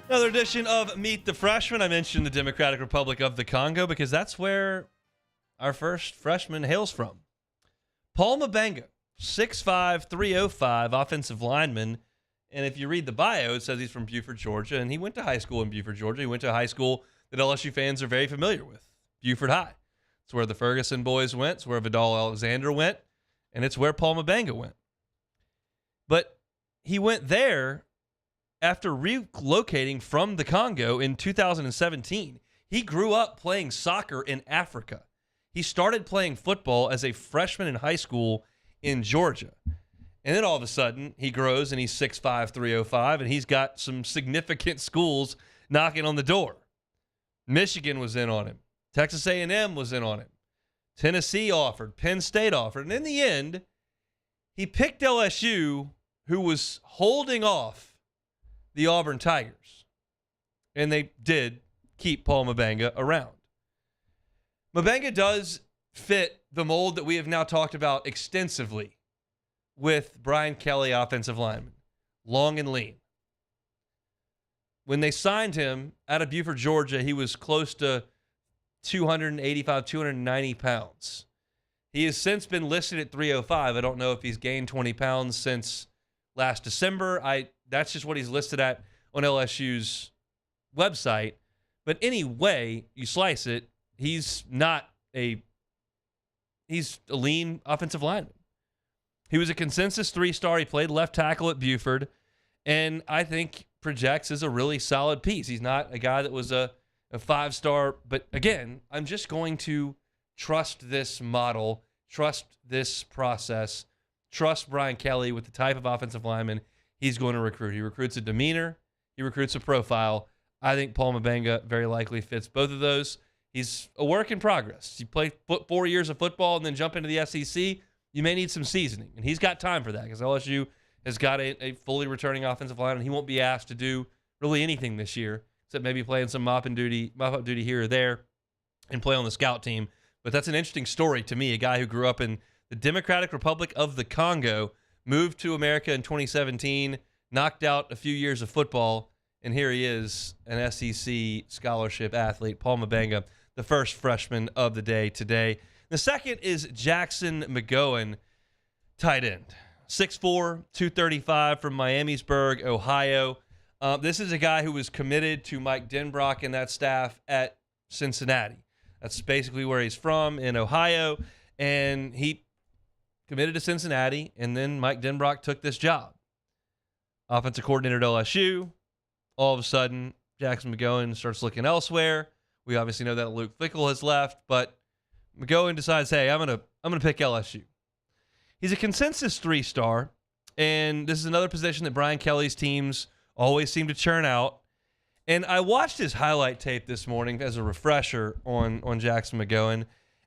Speaker 1: Another edition of Meet the Freshman. I mentioned the Democratic Republic of the Congo because that's where our first freshman hails from. Paul Mabenga, 6'5", 305, offensive lineman. And if you read the bio, it says he's from Buford, Georgia, and he went to high school in Buford, Georgia. He went to a high school that LSU fans are very familiar with, Buford High. It's where the Ferguson boys went. It's where Vidal Alexander went. And it's where Paul Mabenga went. But he went there after relocating from the Congo in 2017. He grew up playing soccer in Africa. He started playing football as a freshman in high school in Georgia. And then all of a sudden, he grows and he's 6'5", 305, and he's got some significant schools knocking on the door. Michigan was in on him. Texas A&M was in on him. Tennessee offered. Penn State offered. And in the end, he picked LSU, who was holding off the Auburn Tigers. And they did keep Paul Mabenga around. Mabenga does fit the mold that we have now talked about extensively with Brian Kelly, offensive lineman. Long and lean. When they signed him out of Buford, Georgia, he was close to 285, 290 pounds. He has since been listed at 305. I don't know if he's gained 20 pounds since last December. That's just what he's listed at on LSU's website. But any way you slice it, he's a lean offensive lineman. He was a consensus 3-star. He played left tackle at Buford, and I think projects as a really solid piece. He's not a guy that was a 5-star, but again, I'm just going to trust this model, trust this process, trust Brian Kelly with the type of offensive lineman he's going to recruit. He recruits a demeanor. He recruits a profile. I think Paul Mabenga very likely fits both of those. He's a work in progress. You play 4 years of football and then jump into the SEC, you may need some seasoning. And he's got time for that because LSU has got a fully returning offensive line, and he won't be asked to do really anything this year except maybe playing some mop-up duty here or there and play on the scout team. But that's an interesting story to me, a guy who grew up in the Democratic Republic of the Congo, moved to America in 2017, knocked out a few years of football, and here he is, an SEC scholarship athlete, Paul Mabenga, the first freshman of the day today. The second is Jackson McGowan, tight end. 6'4", 235 from Miamisburg, Ohio. This is a guy who was committed to Mike Denbrock and that staff at Cincinnati. That's basically where he's from, in Ohio. And he committed to Cincinnati, and then Mike Denbrock took this job. Offensive coordinator at LSU. All of a sudden, Jackson McGowan starts looking elsewhere. We obviously know that Luke Fickell has left, but McGowan decides, hey, I'm gonna pick LSU. He's a consensus 3-star, and this is another position that Brian Kelly's teams always seem to churn out. And I watched his highlight tape this morning as a refresher on Jackson McGowan,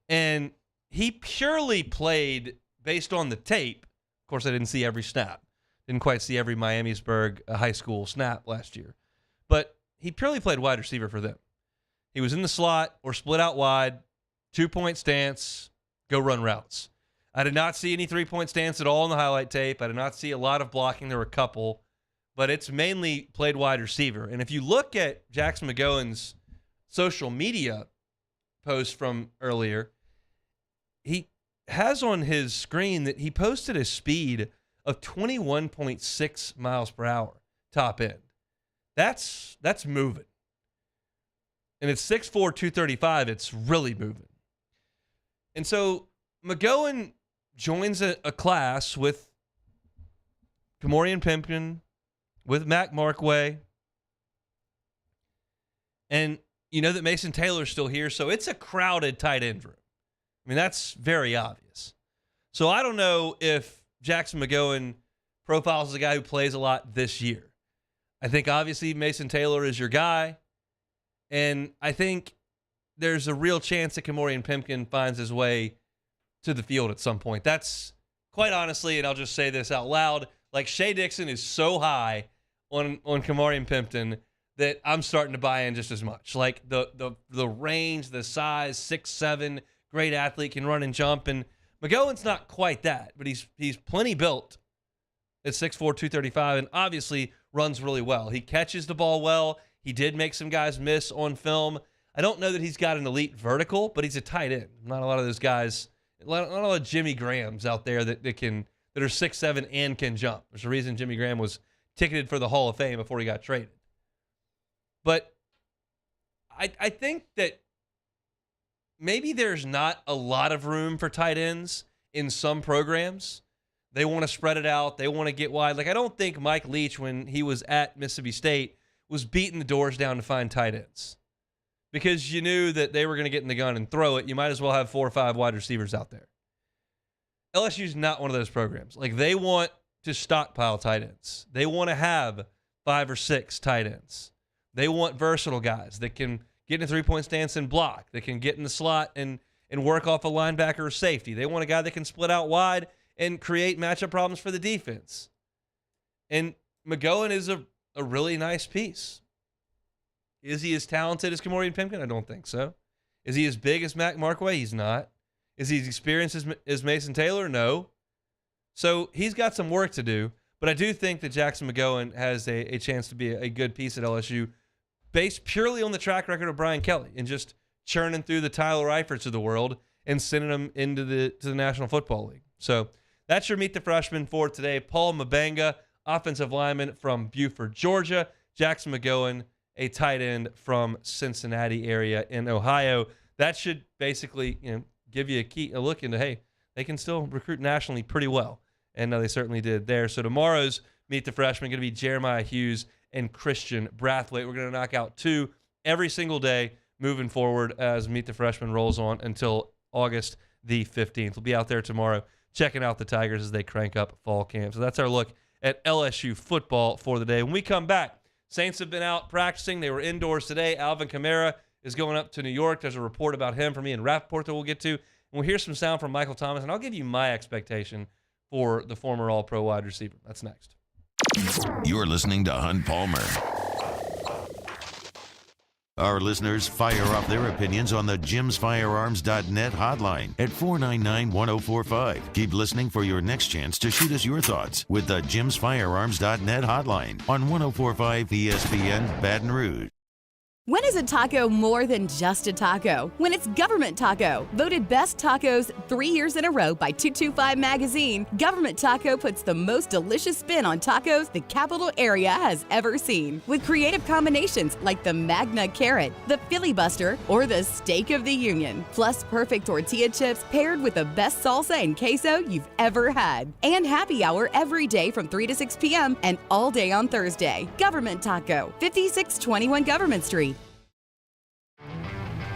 Speaker 1: and he purely played based on the tape. Of course, I didn't see every snap. Didn't quite see every Miamisburg high school snap last year. But he purely played wide receiver for them. He was in the slot or split out wide, 2-point stance, go run routes. I did not see any 3-point stance at all in the highlight tape. I did not see a lot of blocking. There were a couple. But it's mainly played wide receiver. And if you look at Jackson McGowan's social media post from earlier, he has on his screen that he posted a speed of 21.6 miles per hour top end. That's moving. And it's 6'4", 235. It's really moving. And so McGowan joins a class with Kamorian Pimpkin, with Mac Markway. And you know that Mason Taylor's still here, so it's a crowded tight end room. I mean, that's very obvious. So I don't know if Jackson McGowan profiles as a guy who plays a lot this year. I think obviously Mason Taylor is your guy. And I think there's a real chance that Kamorian Pimpkin finds his way to the field at some point. That's quite honestly, and I'll just say this out loud, like Shea Dixon is so high on Kamorian Pimpton that I'm starting to buy in just as much. Like the range, the size, 6'7", great athlete, can run and jump. And McGowan's not quite that, but he's plenty built at 6'4", 235, and obviously runs really well. He catches the ball well. He did make some guys miss on film. I don't know that he's got an elite vertical, but he's a tight end. Not a lot of those guys, not a lot of Jimmy Grahams out there that are 6'7" and can jump. There's a reason Jimmy Graham was ticketed for the Hall of Fame before he got traded. But I think that maybe there's not a lot of room for tight ends in some programs. They want to spread it out. They want to get wide. Like, I don't think Mike Leach, when he was at Mississippi State, was beating the doors down to find tight ends. Because you knew that they were going to get in the gun and throw it. You might as well have 4 or 5 wide receivers out there. LSU's not one of those programs. Like, they want to stockpile tight ends. They want to have 5 or 6 tight ends. They want versatile guys that can get in a 3-point stance and block, that can get in the slot and work off a linebacker or safety. They want a guy that can split out wide and create matchup problems for the defense. And McGowan is a really nice piece. Is he as talented as Kamorian Pimpkin? I don't think so. Is he as big as Mac Markway? He's not. Is he as experienced as Mason Taylor? No. So he's got some work to do, but I do think that Jackson McGowan has a chance to be a good piece at LSU based purely on the track record of Brian Kelly and just churning through the Tyler Eiferts of the world and sending them into the National Football League. So that's your Meet the Freshman for today. Paul Mabanga, offensive lineman from Buford, Georgia. Jackson McGowan, a tight end from Cincinnati area in Ohio. That should basically, give you a look into, hey, they can still recruit nationally pretty well. And they certainly did there. So tomorrow's Meet the Freshman going to be Jeremiah Hughes and Christian Brathwaite. We're going to knock out 2 every single day moving forward as Meet the Freshman rolls on until August the 15th. We'll be out there tomorrow checking out the Tigers as they crank up fall camp. So that's our look at LSU football for the day. When we come back, Saints have been out practicing. They were indoors today. Alvin Kamara is going up to New York. There's a report about him from Ian Rappaport that we'll get to. And we'll hear some sound from Michael Thomas, and I'll give you my expectation for the former All-Pro wide receiver. That's next.
Speaker 2: You're listening to Hunt Palmer. Our listeners fire up their opinions on the jimsfirearms.net hotline at 499-1045. Keep listening for your next chance to shoot us your thoughts with the jimsfirearms.net hotline on 1045 ESPN Baton Rouge.
Speaker 10: When is a taco more than just a taco? When it's Government Taco. Voted best tacos 3 years in a row by 225 Magazine, Government Taco puts the most delicious spin on tacos the capital area has ever seen. With creative combinations like the Magna Carrot, the Filibuster, or the Steak of the Union. Plus perfect tortilla chips paired with the best salsa and queso you've ever had. And happy hour every day from 3 to 6 p.m. and all day on Thursday. Government Taco, 5621 Government Street.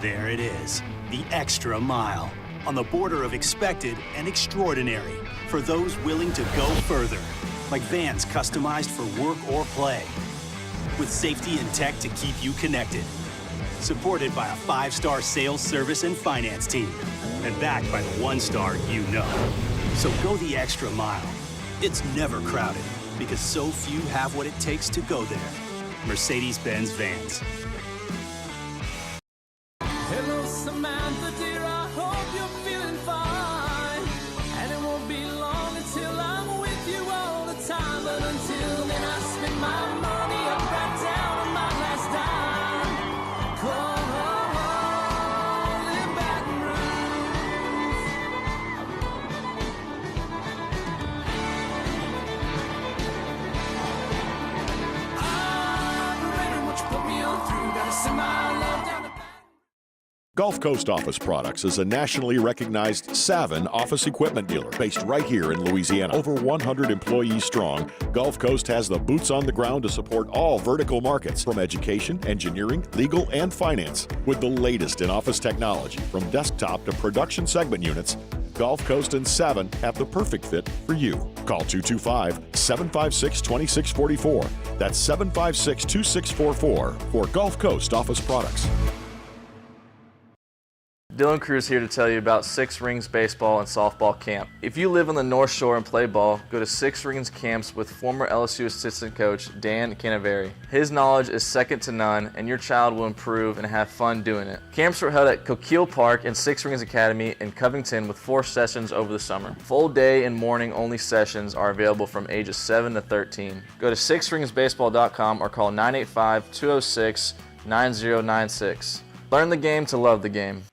Speaker 3: There it is, the extra mile, on the border of expected and extraordinary, for those willing to go further, like vans customized for work or play, with safety and tech to keep you connected, supported by a 5-star sales, service, and finance team, and backed by the 1-star you know. So go the extra mile. It's never crowded, because so few have what it takes to go there. Mercedes-Benz Vans.
Speaker 6: Hello, Samantha, dear, I hope you're feeling fine. And it won't be long until I'm with you all the time. But until then, I spend my money up right down on my last dime. Come on, live Baton Rouge. I'm ready, what you put me on through. Gotta send my love down to
Speaker 7: Gulf Coast Office Products is a nationally recognized Savin office equipment dealer based right here in Louisiana. Over 100 employees strong, Gulf Coast has the boots on the ground to support all vertical markets from education, engineering, legal, and finance. With the latest in office technology from desktop to production segment units, Gulf Coast and Savin have the perfect fit for you. Call 225-756-2644. That's 756-2644 for Gulf Coast Office Products.
Speaker 4: Dylan Cruz here to tell you about Six Rings Baseball and Softball Camp. If you live on the North Shore and play ball, go to Six Rings Camps with former LSU assistant coach Dan Canaveri. His knowledge is second to none, and your child will improve and have fun doing it. Camps were held at Coquille Park and Six Rings Academy in Covington with 4 sessions over the summer. Full day and morning only sessions are available from ages 7 to 13. Go to sixringsbaseball.com or call 985-206-9096. Learn the game to love the game.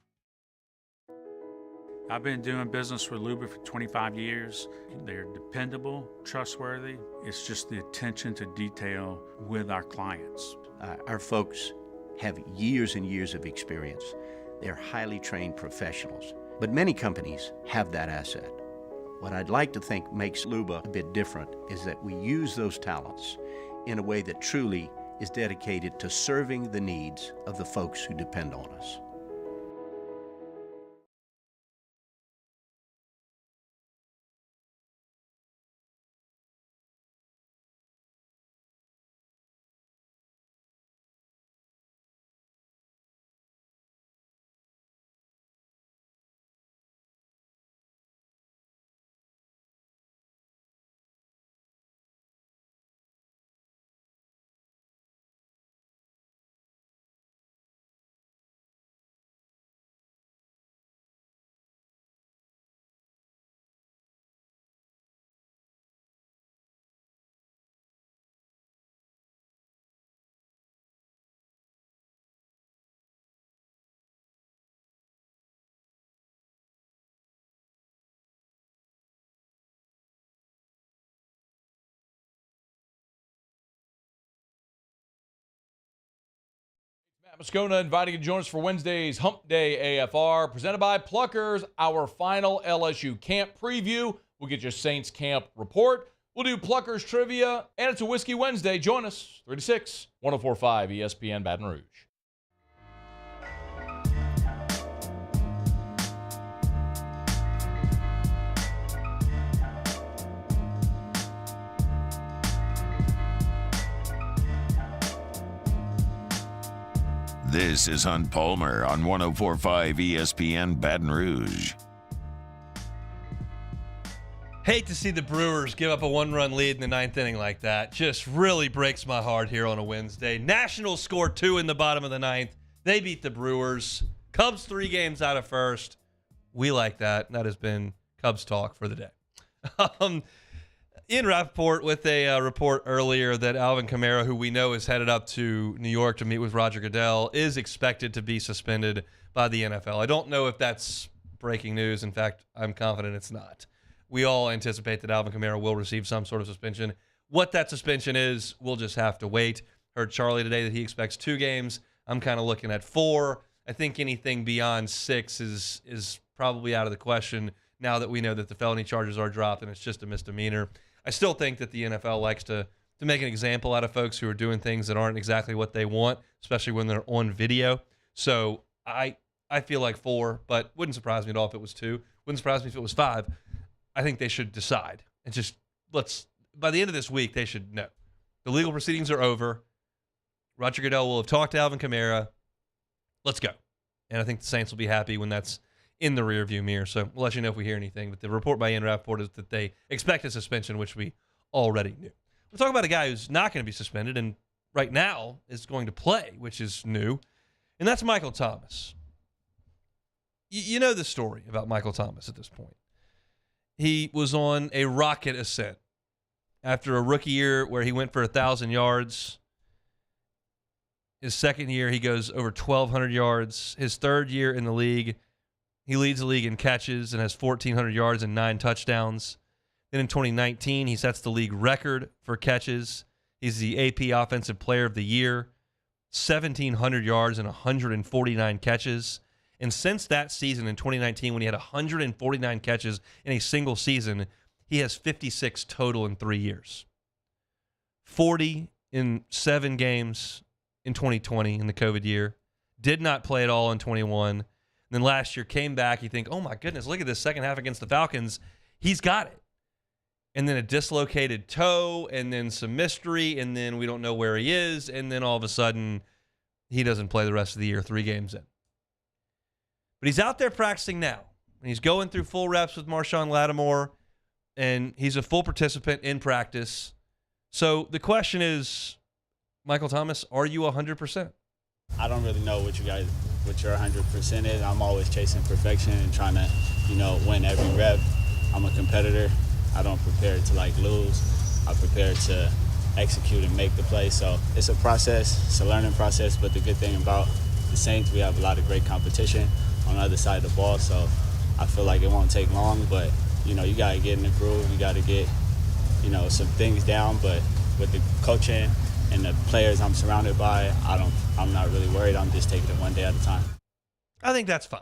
Speaker 11: I've been doing business with Luba for 25 years. They're dependable, trustworthy. It's just the attention to detail with our clients.
Speaker 23: Our folks have years and years of experience. They're highly trained professionals. But many companies have that asset. What I'd like to think makes Luba a bit different is that we use those talents in a way that truly is dedicated to serving the needs of the folks who depend on us.
Speaker 8: Moscona inviting you to join us for Wednesday's Hump Day AFR, presented by Pluckers, our final LSU camp preview. We'll get your Saints camp report. We'll do Pluckers trivia, and it's a Whiskey Wednesday. Join us, 3 to 6, 104.5 ESPN Baton Rouge.
Speaker 2: This is Hunt Palmer on 104.5 ESPN Baton Rouge.
Speaker 1: Hate to see the Brewers give up a 1-run lead in the 9th inning like that. Just really breaks my heart here on a Wednesday. Nationals score 2 in the bottom of the 9th. They beat the Brewers. Cubs 3 games out of first. We like that. That has been Cubs talk for the day. Ian Rappaport with a report earlier that Alvin Kamara, who we know is headed up to New York to meet with Roger Goodell, is expected to be suspended by the NFL. I don't know if that's breaking news. In fact, I'm confident it's not. We all anticipate that Alvin Kamara will receive some sort of suspension. What that suspension is, we'll just have to wait. Heard Charlie today that he expects 2 games. I'm kind of looking at 4. I think anything beyond 6 is probably out of the question now that we know that the felony charges are dropped and it's just a misdemeanor. I still think that the NFL likes to make an example out of folks who are doing things that aren't exactly what they want, especially when they're on video. So I feel like 4, but wouldn't surprise me at all if it was 2. Wouldn't surprise me if it was 5. I think they should decide. And just by the end of this week, they should know. The legal proceedings are over. Roger Goodell will have talked to Alvin Kamara. Let's go. And I think the Saints will be happy when that's in the rearview mirror. So we'll let you know if we hear anything. But the report by Ian Rappaport is that they expect a suspension, which we already knew. We'll talk about a guy who's not going to be suspended and right now is going to play, which is new. And that's Michael Thomas. You know the story about Michael Thomas at this point. He was on a rocket ascent after a rookie year where he went for 1,000 yards. His second year, he goes over 1,200 yards. His third year in the league, he leads the league in catches and has 1,400 yards and 9 touchdowns. Then in 2019, he sets the league record for catches. He's the AP Offensive Player of the Year, 1,700 yards and 149 catches. And since that season in 2019, when he had 149 catches in a single season, he has 56 total in 3 years. 40 in 7 games in 2020 in the COVID year. Did not play at all in 21. And then last year came back. You think, oh my goodness, look at this second half against the Falcons. He's got it. And then a dislocated toe, and then some mystery, and then we don't know where he is, and then all of a sudden he doesn't play the rest of the year, 3 games in. But he's out there practicing now, and he's going through full reps with Marshawn Lattimore, and he's a full participant in practice. So the question is, Michael Thomas, are you 100%?
Speaker 9: I don't really know what your 100% is. I'm always chasing perfection and trying to, win every rep. I'm a competitor. I don't prepare to lose. I prepare to execute and make the play. So it's a process. It's a learning process. But the good thing about the Saints, we have a lot of great competition on the other side of the ball. So I feel like it won't take long. But, you got to get in the groove. You got to get, some things down. But with the coaching and the players I'm surrounded by, I'm not really worried. I'm just taking it one day at a time.
Speaker 1: I think that's fine.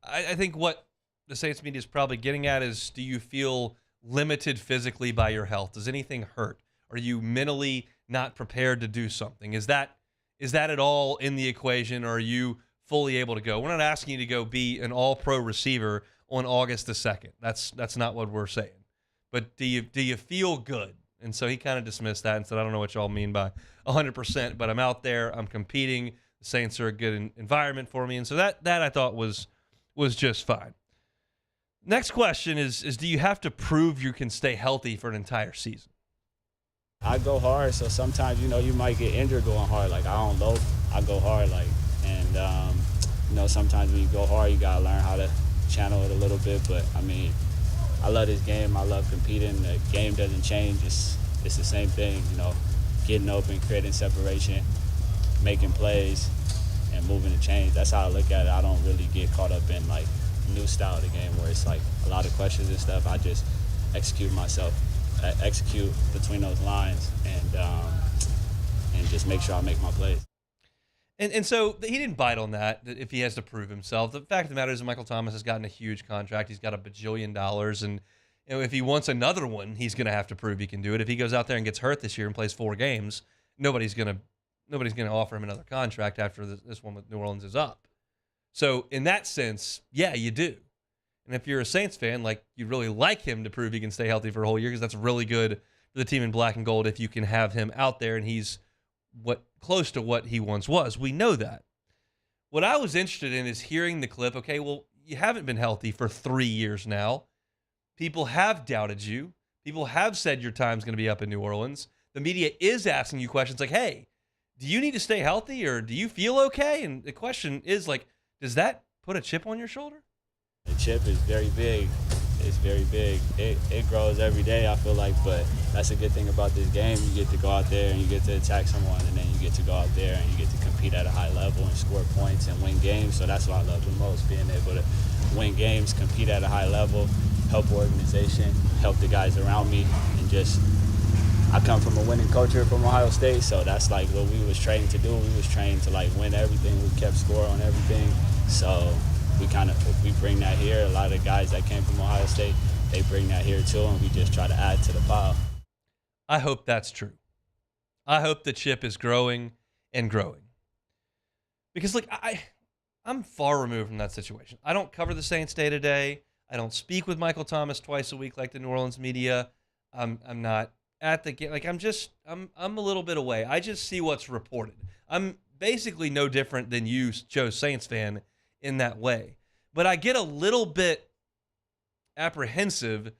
Speaker 1: I think what the Saints media is probably getting at is, do you feel limited physically by your health? Does anything hurt? Are you mentally not prepared to do something? Is that at all in the equation, or are you fully able to go? We're not asking you to go be an all-pro receiver on August the 2nd. That's not what we're saying. But do you feel good? And so he kind of dismissed that and said, I don't know what y'all mean by 100%, but I'm out there, I'm competing. The Saints are a good environment for me. And so that I thought was just fine. Next question is do you have to prove you can stay healthy for an entire season?
Speaker 9: I go hard, so sometimes, you might get injured going hard. I don't loaf, I go hard. Sometimes when you go hard, you got to learn how to channel it a little bit. But, I love this game. I love competing. The game doesn't change. It's the same thing, getting open, creating separation, making plays, and moving the chains. That's how I look at it. I don't really get caught up in, new style of the game where it's, a lot of questions and stuff. I just execute myself, execute between those lines, and just make sure I make my plays.
Speaker 1: And so he didn't bite on that if he has to prove himself. The fact of the matter is Michael Thomas has gotten a huge contract. He's got $1 bajillion. And if he wants another one, he's going to have to prove he can do it. If he goes out there and gets hurt this year and plays 4 games, nobody's going to offer him another contract after this one with New Orleans is up. So in that sense, yeah, you do. And if you're a Saints fan, you'd really like him to prove he can stay healthy for a whole year, because that's really good for the team in black and gold if you can have him out there and he's close to what he once was. We know that. What I was interested in is hearing the clip. Okay, well, you haven't been healthy for 3 years now. People have doubted you. People have said your time's going to be up in New Orleans. The media is asking you questions like, hey, do you need to stay healthy, or do you feel okay? And the question is, does that put a chip on your shoulder?
Speaker 9: The chip is very big. is very big. It grows every day, I feel like, but that's a good thing about this game. You get to go out there and you get to attack someone, and then you get to go out there and you get to compete at a high level and score points and win games. So that's what I love the most, being able to win games, compete at a high level, help organization, help the guys around me, and just I come from a winning culture from Ohio State, so that's like what we was trained to do. We was trained to like win everything. We kept score on everything. So we bring that here. A lot of the guys that came from Ohio State, they bring that here too, and we just try to add to the pile.
Speaker 1: I hope that's true. I hope the chip is growing and growing. Because look, I'm far removed from that situation. I don't cover the Saints day to day. I don't speak with Michael Thomas twice a week like the New Orleans media. I'm not at the game. Like I'm a little bit away. I just see what's reported. I'm basically no different than you, Joe Saints fan, in that way. But I get a little bit apprehensive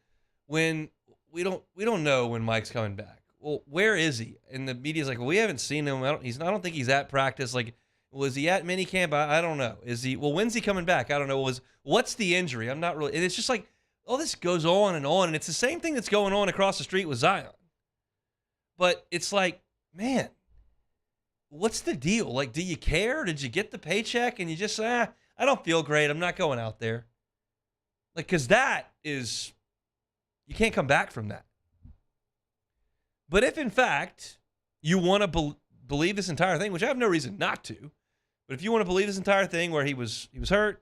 Speaker 1: when we don't know when Mike's coming back. Well, where is he? And the media's like, well, we haven't seen him. I don't think he's at practice. Like, was he at minicamp? I don't know. Is he? Well, when's he coming back? I don't know. What's the injury? I'm not really. And it's just like all this goes on, and it's the same thing that's going on across the street with Zion. But it's like, man, what's the deal? Like, do you care? Did you get the paycheck and you just say, I don't feel great. I'm not going out there. Like, because that is, you can't come back from that. But if, in fact, you want to believe this entire thing, which I have no reason not to, but if you want to believe this entire thing where he was hurt,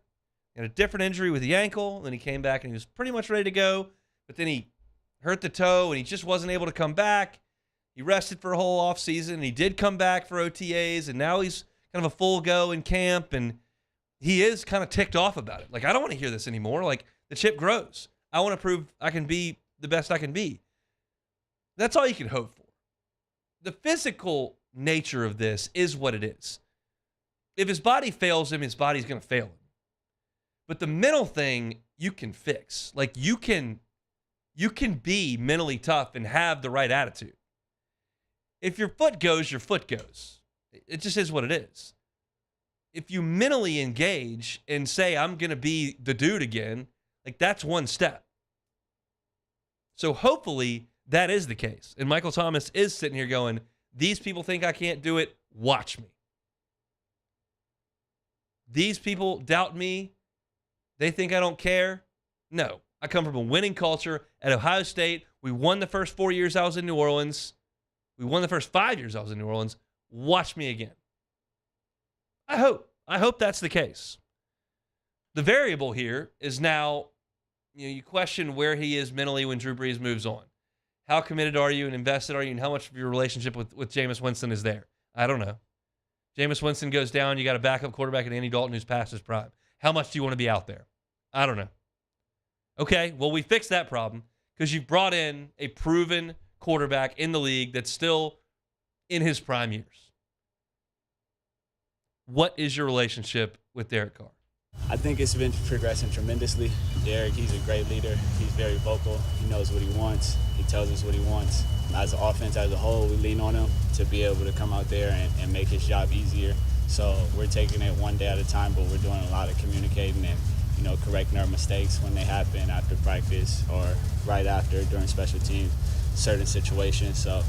Speaker 1: he had a different injury with the ankle, then he came back and he was pretty much ready to go, but then he hurt the toe and he just wasn't able to come back. He rested for a whole offseason, and he did come back for OTAs, and now he's kind of a full go in camp, and he is kind of ticked off about it. Like, I don't want to hear this anymore. Like, the chip grows. I want to prove I can be the best I can be. That's all you can hope for. The physical nature of this is what it is. If his body fails him, his body's going to fail him. But the mental thing, you can fix. Like, you can be mentally tough and have the right attitude. If your foot goes, your foot goes. It just is what it is. If you mentally engage and say, I'm going to be the dude again, like that's one step. So hopefully that is the case. And Michael Thomas is sitting here going, these people think I can't do it. Watch me. These people doubt me. They think I don't care. No, I come from a winning culture at Ohio State. We won the first 4 years I was in New Orleans. We won the first 5 years I was in New Orleans. Watch me again. I hope that's the case. The variable here is now, you question where he is mentally when Drew Brees moves on. How committed are you and invested are you, and how much of your relationship with Jameis Winston is there? I don't know. Jameis Winston goes down, you got a backup quarterback in Andy Dalton who's past his prime. How much do you want to be out there? I don't know. Okay, well, we fixed that problem because you've brought in a proven quarterback in the league that's still in his prime years. What is your relationship with Derek Carr?
Speaker 9: I think it's been progressing tremendously. Derek, he's a great leader. He's very vocal. He knows what he wants. He tells us what he wants. As an offense as a whole, we lean on him to be able to come out there and make his job easier. So we're taking it one day at a time, but we're doing a lot of communicating and correcting our mistakes when they happen after practice or right after during special teams, certain situations. So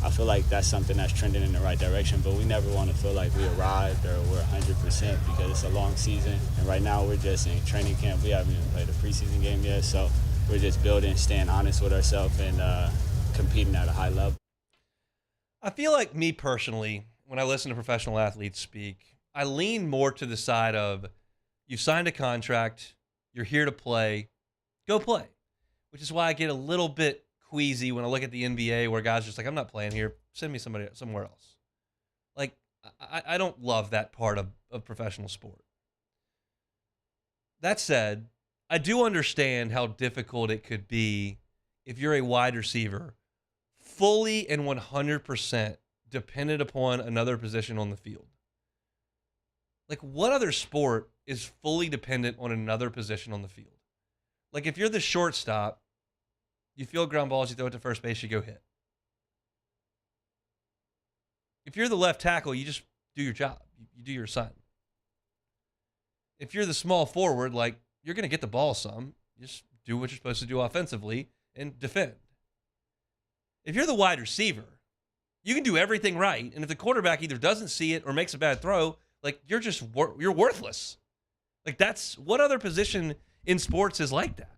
Speaker 9: I feel like that's something that's trending in the right direction, but we never want to feel like we arrived or we're 100% because it's a long season. And right now we're just in training camp. We haven't even played a preseason game yet, so we're just building, staying honest with ourselves and competing at a high level.
Speaker 1: I feel like me personally, when I listen to professional athletes speak, I lean more to the side of you've signed a contract, you're here to play, go play. Which is why I get a little bit queasy when I look at the NBA where guys are just like, I'm not playing here. Send me somebody somewhere else. Like, I don't love that part of professional sport. That said, I do understand how difficult it could be if you're a wide receiver, fully and 100% dependent upon another position on the field. Like, what other sport is fully dependent on another position on the field? Like, if you're the shortstop, you field ground balls, you throw it to first base, you go hit. If you're the left tackle, you just do your job. You do your assignment. If you're the small forward, like, you're going to get the ball some. You just do what you're supposed to do offensively and defend. If you're the wide receiver, you can do everything right, and if the quarterback either doesn't see it or makes a bad throw, like you're worthless. Like that's what other position in sports is like that?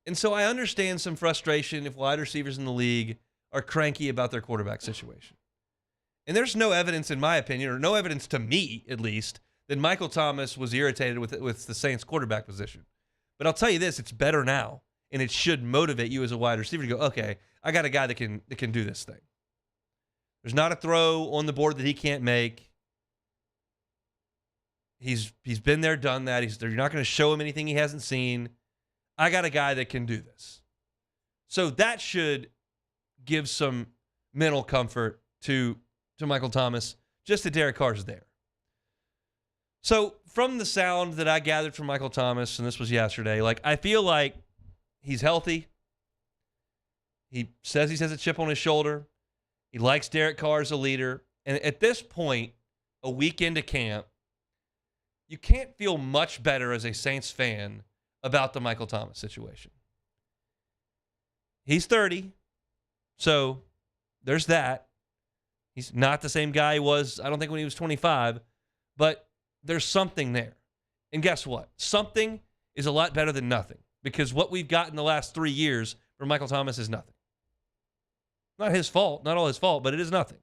Speaker 1: And so I understand some frustration if wide receivers in the league are cranky about their quarterback situation. And there's no evidence, in my opinion, or no evidence to me, at least, that Michael Thomas was irritated with the Saints quarterback position. But I'll tell you this, it's better now, and it should motivate you as a wide receiver to go, okay, I got a guy that can do this thing. There's not a throw on the board that he can't make. He's been there, done that. You're not going to show him anything he hasn't seen. I got a guy that can do this. So that should give some mental comfort to Michael Thomas, just that Derek Carr's there. So from the sound that I gathered from Michael Thomas, and this was yesterday, like I feel like he's healthy. He says he has a chip on his shoulder. He likes Derek Carr as a leader. And at this point, a week into camp, you can't feel much better as a Saints fan about the Michael Thomas situation. He's 30, so there's that. He's not the same guy he was, I don't think, when he was 25, but there's something there. And guess what? Something is a lot better than nothing, because what we've got in the last 3 years from Michael Thomas is nothing. Not his fault, not all his fault, but it is nothing.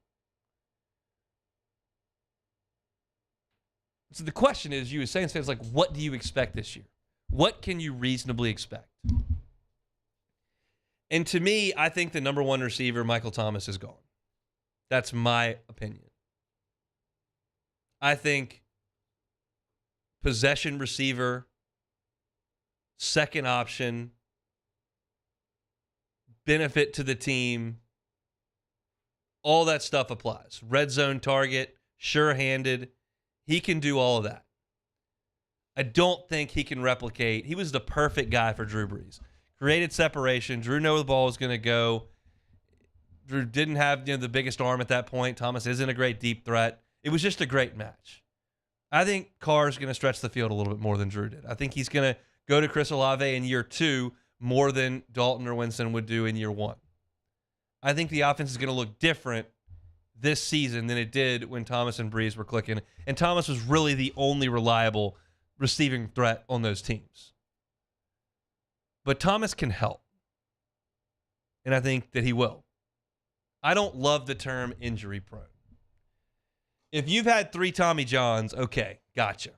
Speaker 1: So the question is, you as Saints fans, like, what do you expect this year? What can you reasonably expect? And to me, I think the number one receiver, Michael Thomas, is gone. That's my opinion. I think possession receiver, second option, benefit to the team, all that stuff applies. Red zone target, sure-handed. He can do all of that. I don't think he can replicate. He was the perfect guy for Drew Brees. Created separation. Drew knew where the ball was going to go. Drew didn't have the biggest arm at that point. Thomas isn't a great deep threat. It was just a great match. I think Carr's going to stretch the field a little bit more than Drew did. I think he's going to go to Chris Olave in year 2 more than Dalton or Winston would do in year 1. I think the offense is going to look different this season than it did when Thomas and Brees were clicking. And Thomas was really the only reliable receiving threat on those teams. But Thomas can help. And I think that he will. I don't love the term injury prone. If you've had 3 Tommy Johns, okay, gotcha.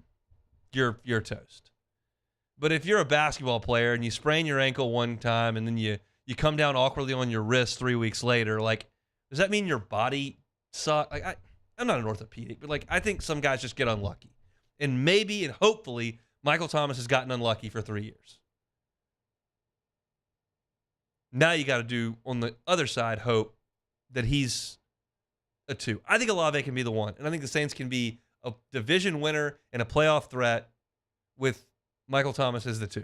Speaker 1: You're toast. But if you're a basketball player and you sprain your ankle one time and then you come down awkwardly on your wrist 3 weeks later, like, does that mean your body sucks? Like, I'm not an orthopedic, but like, I think some guys just get unlucky. And maybe and hopefully Michael Thomas has gotten unlucky for 3 years. Now you got to do, on the other side, hope that he's a 2. I think Olave can be the 1. And I think the Saints can be a division winner and a playoff threat with Michael Thomas as the 2.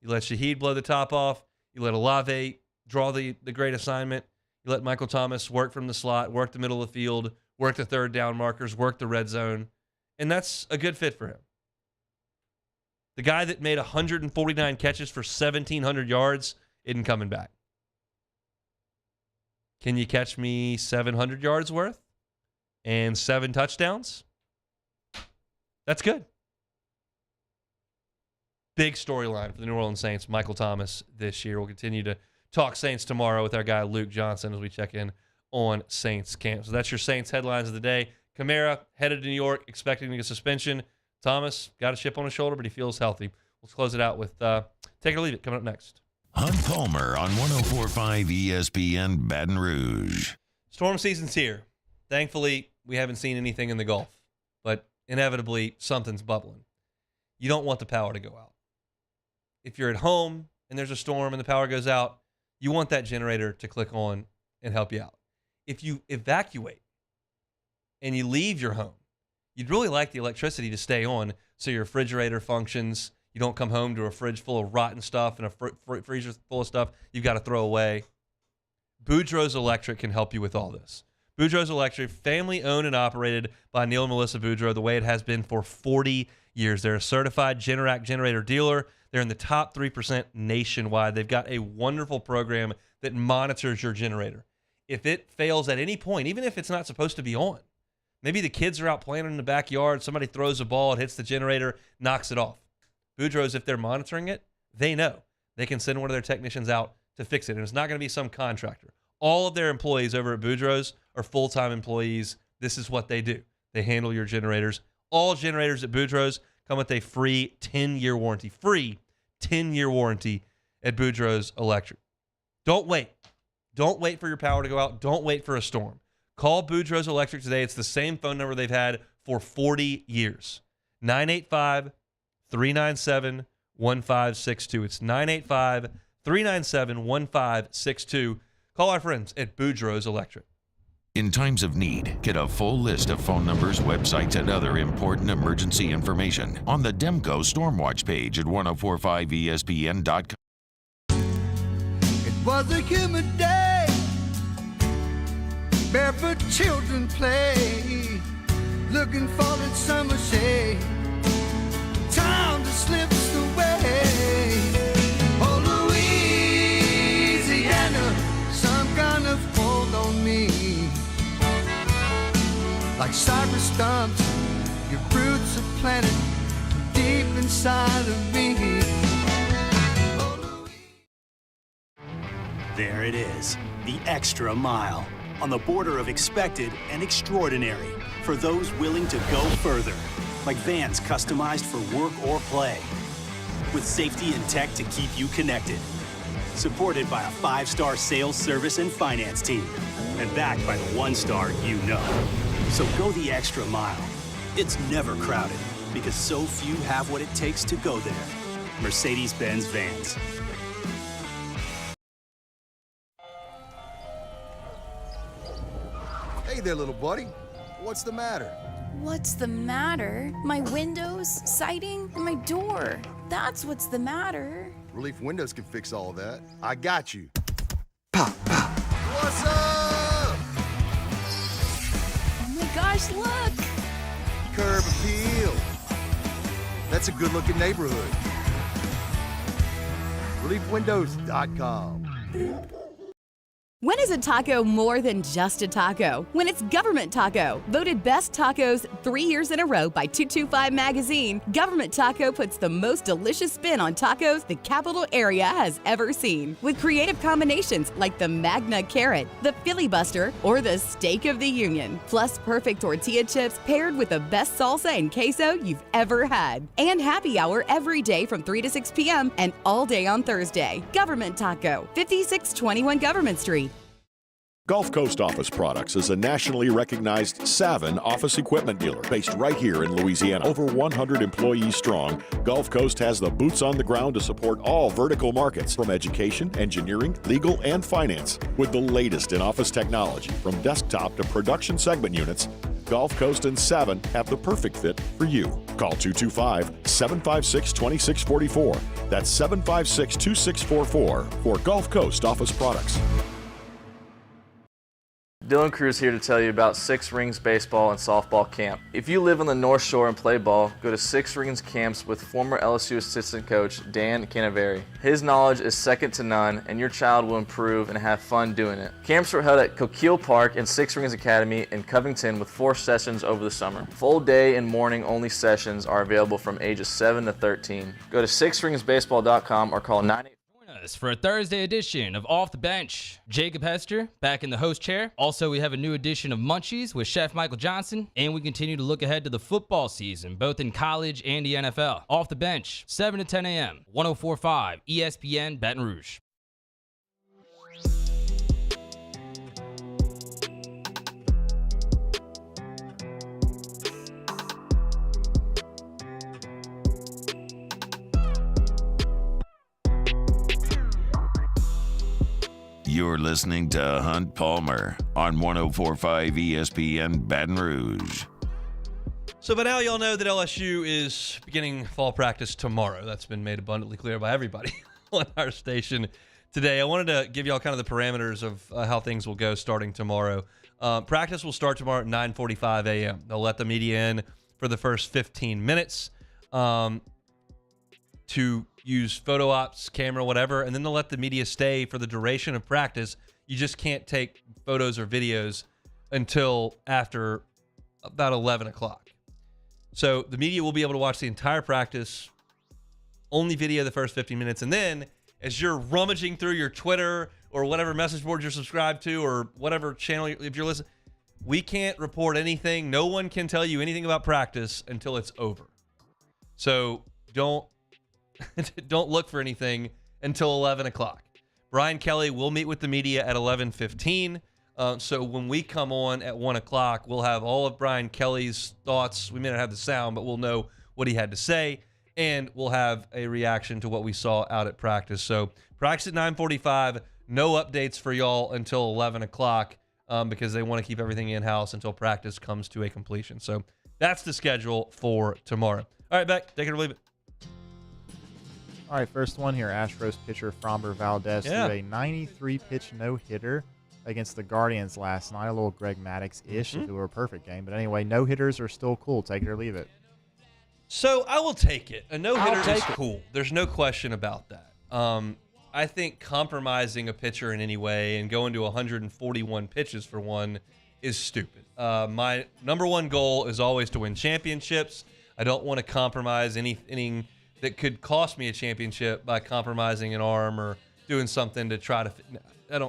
Speaker 1: You let Shaheed blow the top off. You let Olave draw the great assignment. You let Michael Thomas work from the slot, work the middle of the field, work the third down markers, work the red zone. And that's a good fit for him. The guy that made 149 catches for 1,700 yards isn't coming back. Can you catch me 700 yards worth and 7 touchdowns? That's good. Big storyline for the New Orleans Saints, Michael Thomas this year. We'll continue to talk Saints tomorrow with our guy Luke Johnson as we check in on Saints camp. So that's your Saints headlines of the day. Kamara headed to New York, expecting a suspension. Thomas got a chip on his shoulder, but he feels healthy. Let's close it out with Take It or Leave It coming up next.
Speaker 2: Hunt Palmer on 104.5 ESPN Baton Rouge.
Speaker 1: Storm season's here. Thankfully, we haven't seen anything in the Gulf, but inevitably something's bubbling. You don't want the power to go out. If you're at home and there's a storm and the power goes out, you want that generator to click on and help you out. If you evacuate and you leave your home, you'd really like the electricity to stay on so your refrigerator functions. You don't come home to a fridge full of rotten stuff and a freezer full of stuff you've got to throw away. Boudreaux's Electric can help you with all this. Boudreaux's Electric, family owned and operated by Neil and Melissa Boudreaux, the way it has been for 40 years. They're a certified Generac generator dealer. They're in the top 3% nationwide. They've got a wonderful program that monitors your generator. If it fails at any point, even if it's not supposed to be on, maybe the kids are out playing in the backyard, somebody throws a ball, it hits the generator, knocks it off. Boudreaux's, if they're monitoring it, they know. They can send one of their technicians out to fix it, and it's not going to be some contractor. All of their employees over at Boudreaux's are full-time employees. This is what they do. They handle your generators. All generators at Boudreaux's come with a free 10-year warranty. Free 10-year warranty at Boudreaux's Electric. Don't wait. Don't wait for your power to go out. Don't wait for a storm. Call Boudreaux's Electric today. It's the same phone number they've had for 40 years. 985-397-1562. It's 985-397-1562. Call our friends at Boudreaux's Electric.
Speaker 2: In times of need, get a full list of phone numbers, websites, and other important emergency information on the Demco Stormwatch page at 1045ESPN.com.
Speaker 6: It was a humid day, barefoot children play, looking for that summer shade, time just slips away. Oh, Louisiana, some kind of hold on me, like cypress stumps, your roots are planted deep inside of me.
Speaker 3: There it is, the extra mile, on the border of expected and extraordinary, for those willing to go further, like vans customized for work or play, with safety and tech to keep you connected, supported by a 5-star sales, service, and finance team, and backed by the 1-star you know. So go the extra mile. It's never crowded, because so few have what it takes to go there. Mercedes-Benz Vans.
Speaker 24: Hey there, little buddy. What's the matter?
Speaker 25: What's the matter? My windows, siding, and my door. That's what's the matter.
Speaker 24: Relief Windows can fix all of that. I got you. Pop, pop. What's up?
Speaker 25: Oh my gosh, look!
Speaker 24: Curb appeal. That's a good-looking neighborhood. ReliefWindows.com.
Speaker 10: When is a taco more than just a taco? When it's Government Taco. Voted best tacos 3 years in a row by 225 Magazine, Government Taco puts the most delicious spin on tacos the capital area has ever seen. With creative combinations like the Magna Carrot, the Filibuster, or the Steak of the Union. Plus perfect tortilla chips paired with the best salsa and queso you've ever had. And happy hour every day from 3 to 6 p.m. and all day on Thursday. Government Taco, 5621 Government Street.
Speaker 7: Gulf Coast Office Products is a nationally recognized Savin office equipment dealer based right here in Louisiana. Over 100 employees strong, Gulf Coast has the boots on the ground to support all vertical markets, from education, engineering, legal, and finance. With the latest in office technology, from desktop to production segment units, Gulf Coast and Savin have the perfect fit for you. Call 225-756-2644. That's 756-2644 for Gulf Coast Office Products.
Speaker 4: Dylan Cruz here to tell you about Six Rings Baseball and Softball Camp. If you live on the North Shore and play ball, go to Six Rings Camps with former LSU assistant coach Dan Canaveri. His knowledge is second to none, and your child will improve and have fun doing it. Camps were held at Coquille Park and Six Rings Academy in Covington with 4 sessions over the summer. Full day and morning only sessions are available from ages 7 to 13. Go to sixringsbaseball.com or call 988.
Speaker 12: For a Thursday edition of Off the Bench. Jacob Hester back in the host chair. Also, we have a new edition of Munchies with Chef Michael Johnson, and we continue to look ahead to the football season, both in college and the NFL. Off the Bench, 7 to 10 a.m., 104.5 ESPN Baton Rouge.
Speaker 2: You're listening to Hunt Palmer on 104.5 ESPN Baton Rouge.
Speaker 1: So by now, y'all know that LSU is beginning fall practice tomorrow. That's been made abundantly clear by everybody on our station. today. I wanted to give y'all kind of the parameters of how things will go starting tomorrow. Practice will start tomorrow at 9:45 a.m. They'll let the media in for the first 15 minutes to use photo ops, camera, whatever, and then they'll let the media stay for the duration of practice. You just can't take photos or videos until after about 11 o'clock. So the media will be able to watch the entire practice, only video the first 15 minutes, and then as you're rummaging through your Twitter or whatever message board you're subscribed to or whatever channel, if you're listening, we can't report anything. No one can tell you anything about practice until it's over. So don't look for anything until 11 o'clock. Brian Kelly will meet with the media at 11:15. So when we come on at 1 o'clock, we'll have all of Brian Kelly's thoughts. We may not have the sound, but we'll know what he had to say, and we'll have a reaction to what we saw out at practice. So practice at 9:45. No updates for y'all until 11 o'clock because they want to keep everything in-house until practice comes to a completion. So that's the schedule for tomorrow. All right, Beck, take it or leave it.
Speaker 13: All right, first one here. Astros pitcher Framber Valdez threw a 93-pitch no-hitter against the Guardians last night. A little Greg Maddux-ish if it were a perfect game. But anyway, no-hitters are still cool. Take it or leave it.
Speaker 1: So I will take it. A no-hitter is cool. There's no question about that. I think compromising a pitcher in any way and going to 141 pitches for one is stupid. My number one goal is always to win championships. I don't want to compromise anything that could cost me a championship by compromising an arm or doing something to try to.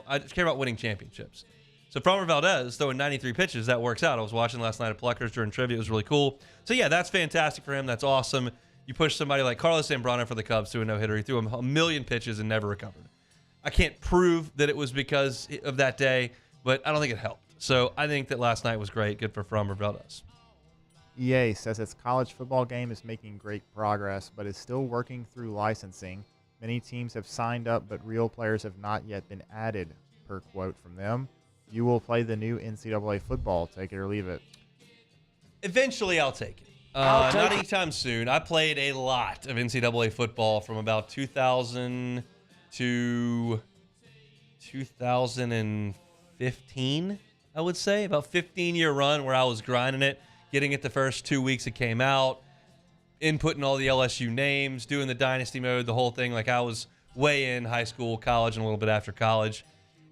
Speaker 1: I just care about winning championships. So Framber Valdez throwing 93 pitches, that works out. I was watching last night at Pluckers during trivia. It was really cool. So yeah, that's fantastic for him. That's awesome. You push somebody like Carlos Zambrano for the Cubs to a no-hitter. He threw him a million pitches and never recovered. I can't prove that it was because of that day, but I don't think it helped. So I think that last night was great. Good for Framber Valdez.
Speaker 13: EA says its college football game is making great progress, but is still working through licensing. Many teams have signed up, but real players have not yet been added, per quote from them. You will play the new NCAA football. Take it or leave it.
Speaker 1: Eventually, I'll take it. Not anytime soon. I played a lot of NCAA football from about 2000 to 2015, I would say. About 15-year run where I was grinding it. Getting it the first 2 weeks it came out, inputting all the LSU names, doing the dynasty mode, the whole thing. Like I was way in high school, college, and a little bit after college.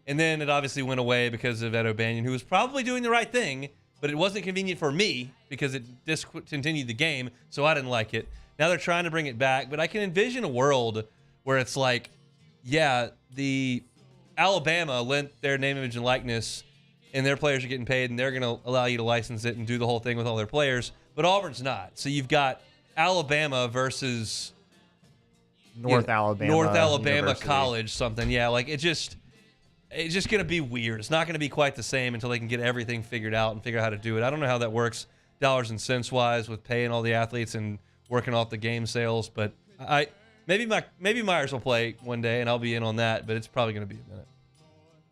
Speaker 1: And then it obviously went away because of Ed O'Banion, who was probably doing the right thing, but it wasn't convenient for me because it discontinued the game, so I didn't like it. Now they're trying to bring it back, but I can envision a world where it's like, yeah, the Alabama lent their name, image, and likeness, and their players are getting paid, and they're going to allow you to license it and do the whole thing with all their players. But Auburn's not. So you've got Alabama versus
Speaker 13: North Alabama University.
Speaker 1: College, something. Yeah, like it's just going to be weird. It's not going to be quite the same until they can get everything figured out and figure out how to do it. I don't know how that works dollars and cents wise with paying all the athletes and working off the game sales, but maybe Myers will play one day and I'll be in on that, but it's probably going to be a minute.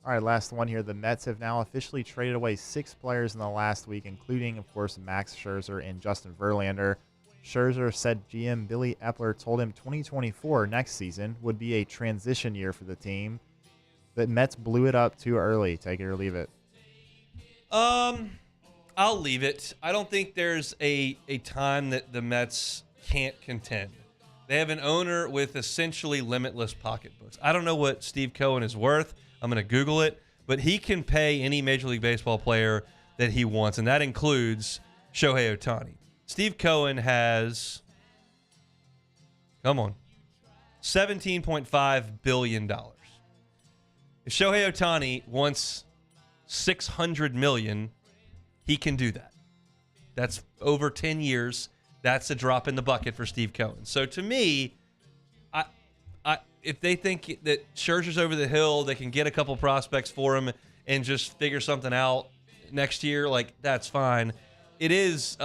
Speaker 13: All right, last one here. The Mets have now officially traded away 6 players in the last week, including, of course, Max Scherzer and Justin Verlander. Scherzer said GM Billy Epler told him 2024, next season, would be a transition year for the team. The Mets blew it up too early. Take it or leave it.
Speaker 1: I'll leave it. I don't think there's a time that the Mets can't contend. They have an owner with essentially limitless pocketbooks. I don't know what Steve Cohen is worth. I'm going to Google it, but he can pay any Major League Baseball player that he wants, and that includes Shohei Ohtani. Steve Cohen has, $17.5 billion. If Shohei Ohtani wants $600 million, he can do that. That's over 10 years. That's a drop in the bucket for Steve Cohen. So to me, if they think that Scherzer's over the hill, they can get a couple prospects for him and just figure something out next year, like that's fine. It is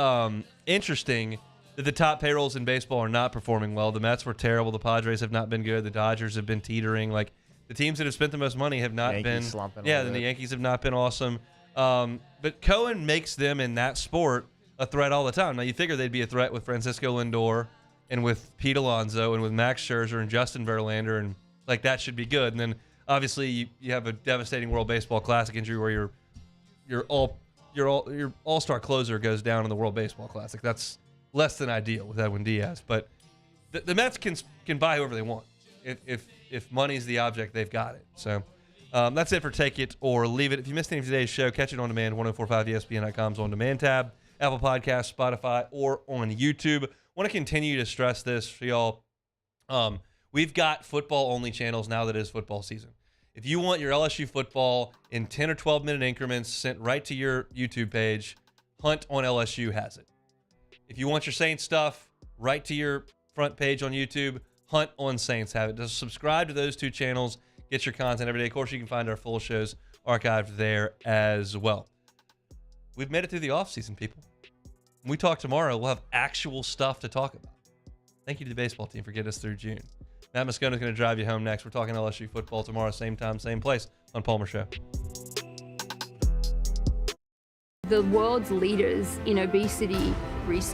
Speaker 1: interesting that the top payrolls in baseball are not performing well. The Mets were terrible. The Padres have not been good. The Dodgers have been teetering. Like the teams that have spent the most money have not been. Yeah, the Yankees have not been awesome. But Cohen makes them in that sport a threat all the time. Now you figure they'd be a threat with Francisco Lindor and with Pete Alonso and with Max Scherzer and Justin Verlander and Like, that should be good. And then obviously you have a devastating World Baseball Classic injury where your all-star closer goes down in the World Baseball Classic. That's less than ideal with Edwin Diaz. But the Mets can buy whoever they want. If money's the object, they've got it. So that's it for Take It or Leave It. If you missed any of today's show, catch it on demand, 1045ESPN.com's on demand tab, Apple Podcasts, Spotify, or on YouTube. I want to continue to stress this for y'all. We've got football-only channels now that it is football season. If you want your LSU football in 10 or 12-minute increments sent right to your YouTube page, Hunt on LSU has it. If you want your Saints stuff right to your front page on YouTube, Hunt on Saints have it. Just subscribe to those two channels. Get your content every day. Of course, you can find our full shows archived there as well. We've made it through the offseason, people. When we talk tomorrow, we'll have actual stuff to talk about. Thank you to the baseball team for getting us through June. Matt Moscona is going to drive you home next. We're talking LSU football tomorrow, same time, same place on Palmer Show.
Speaker 15: The world's leaders in obesity research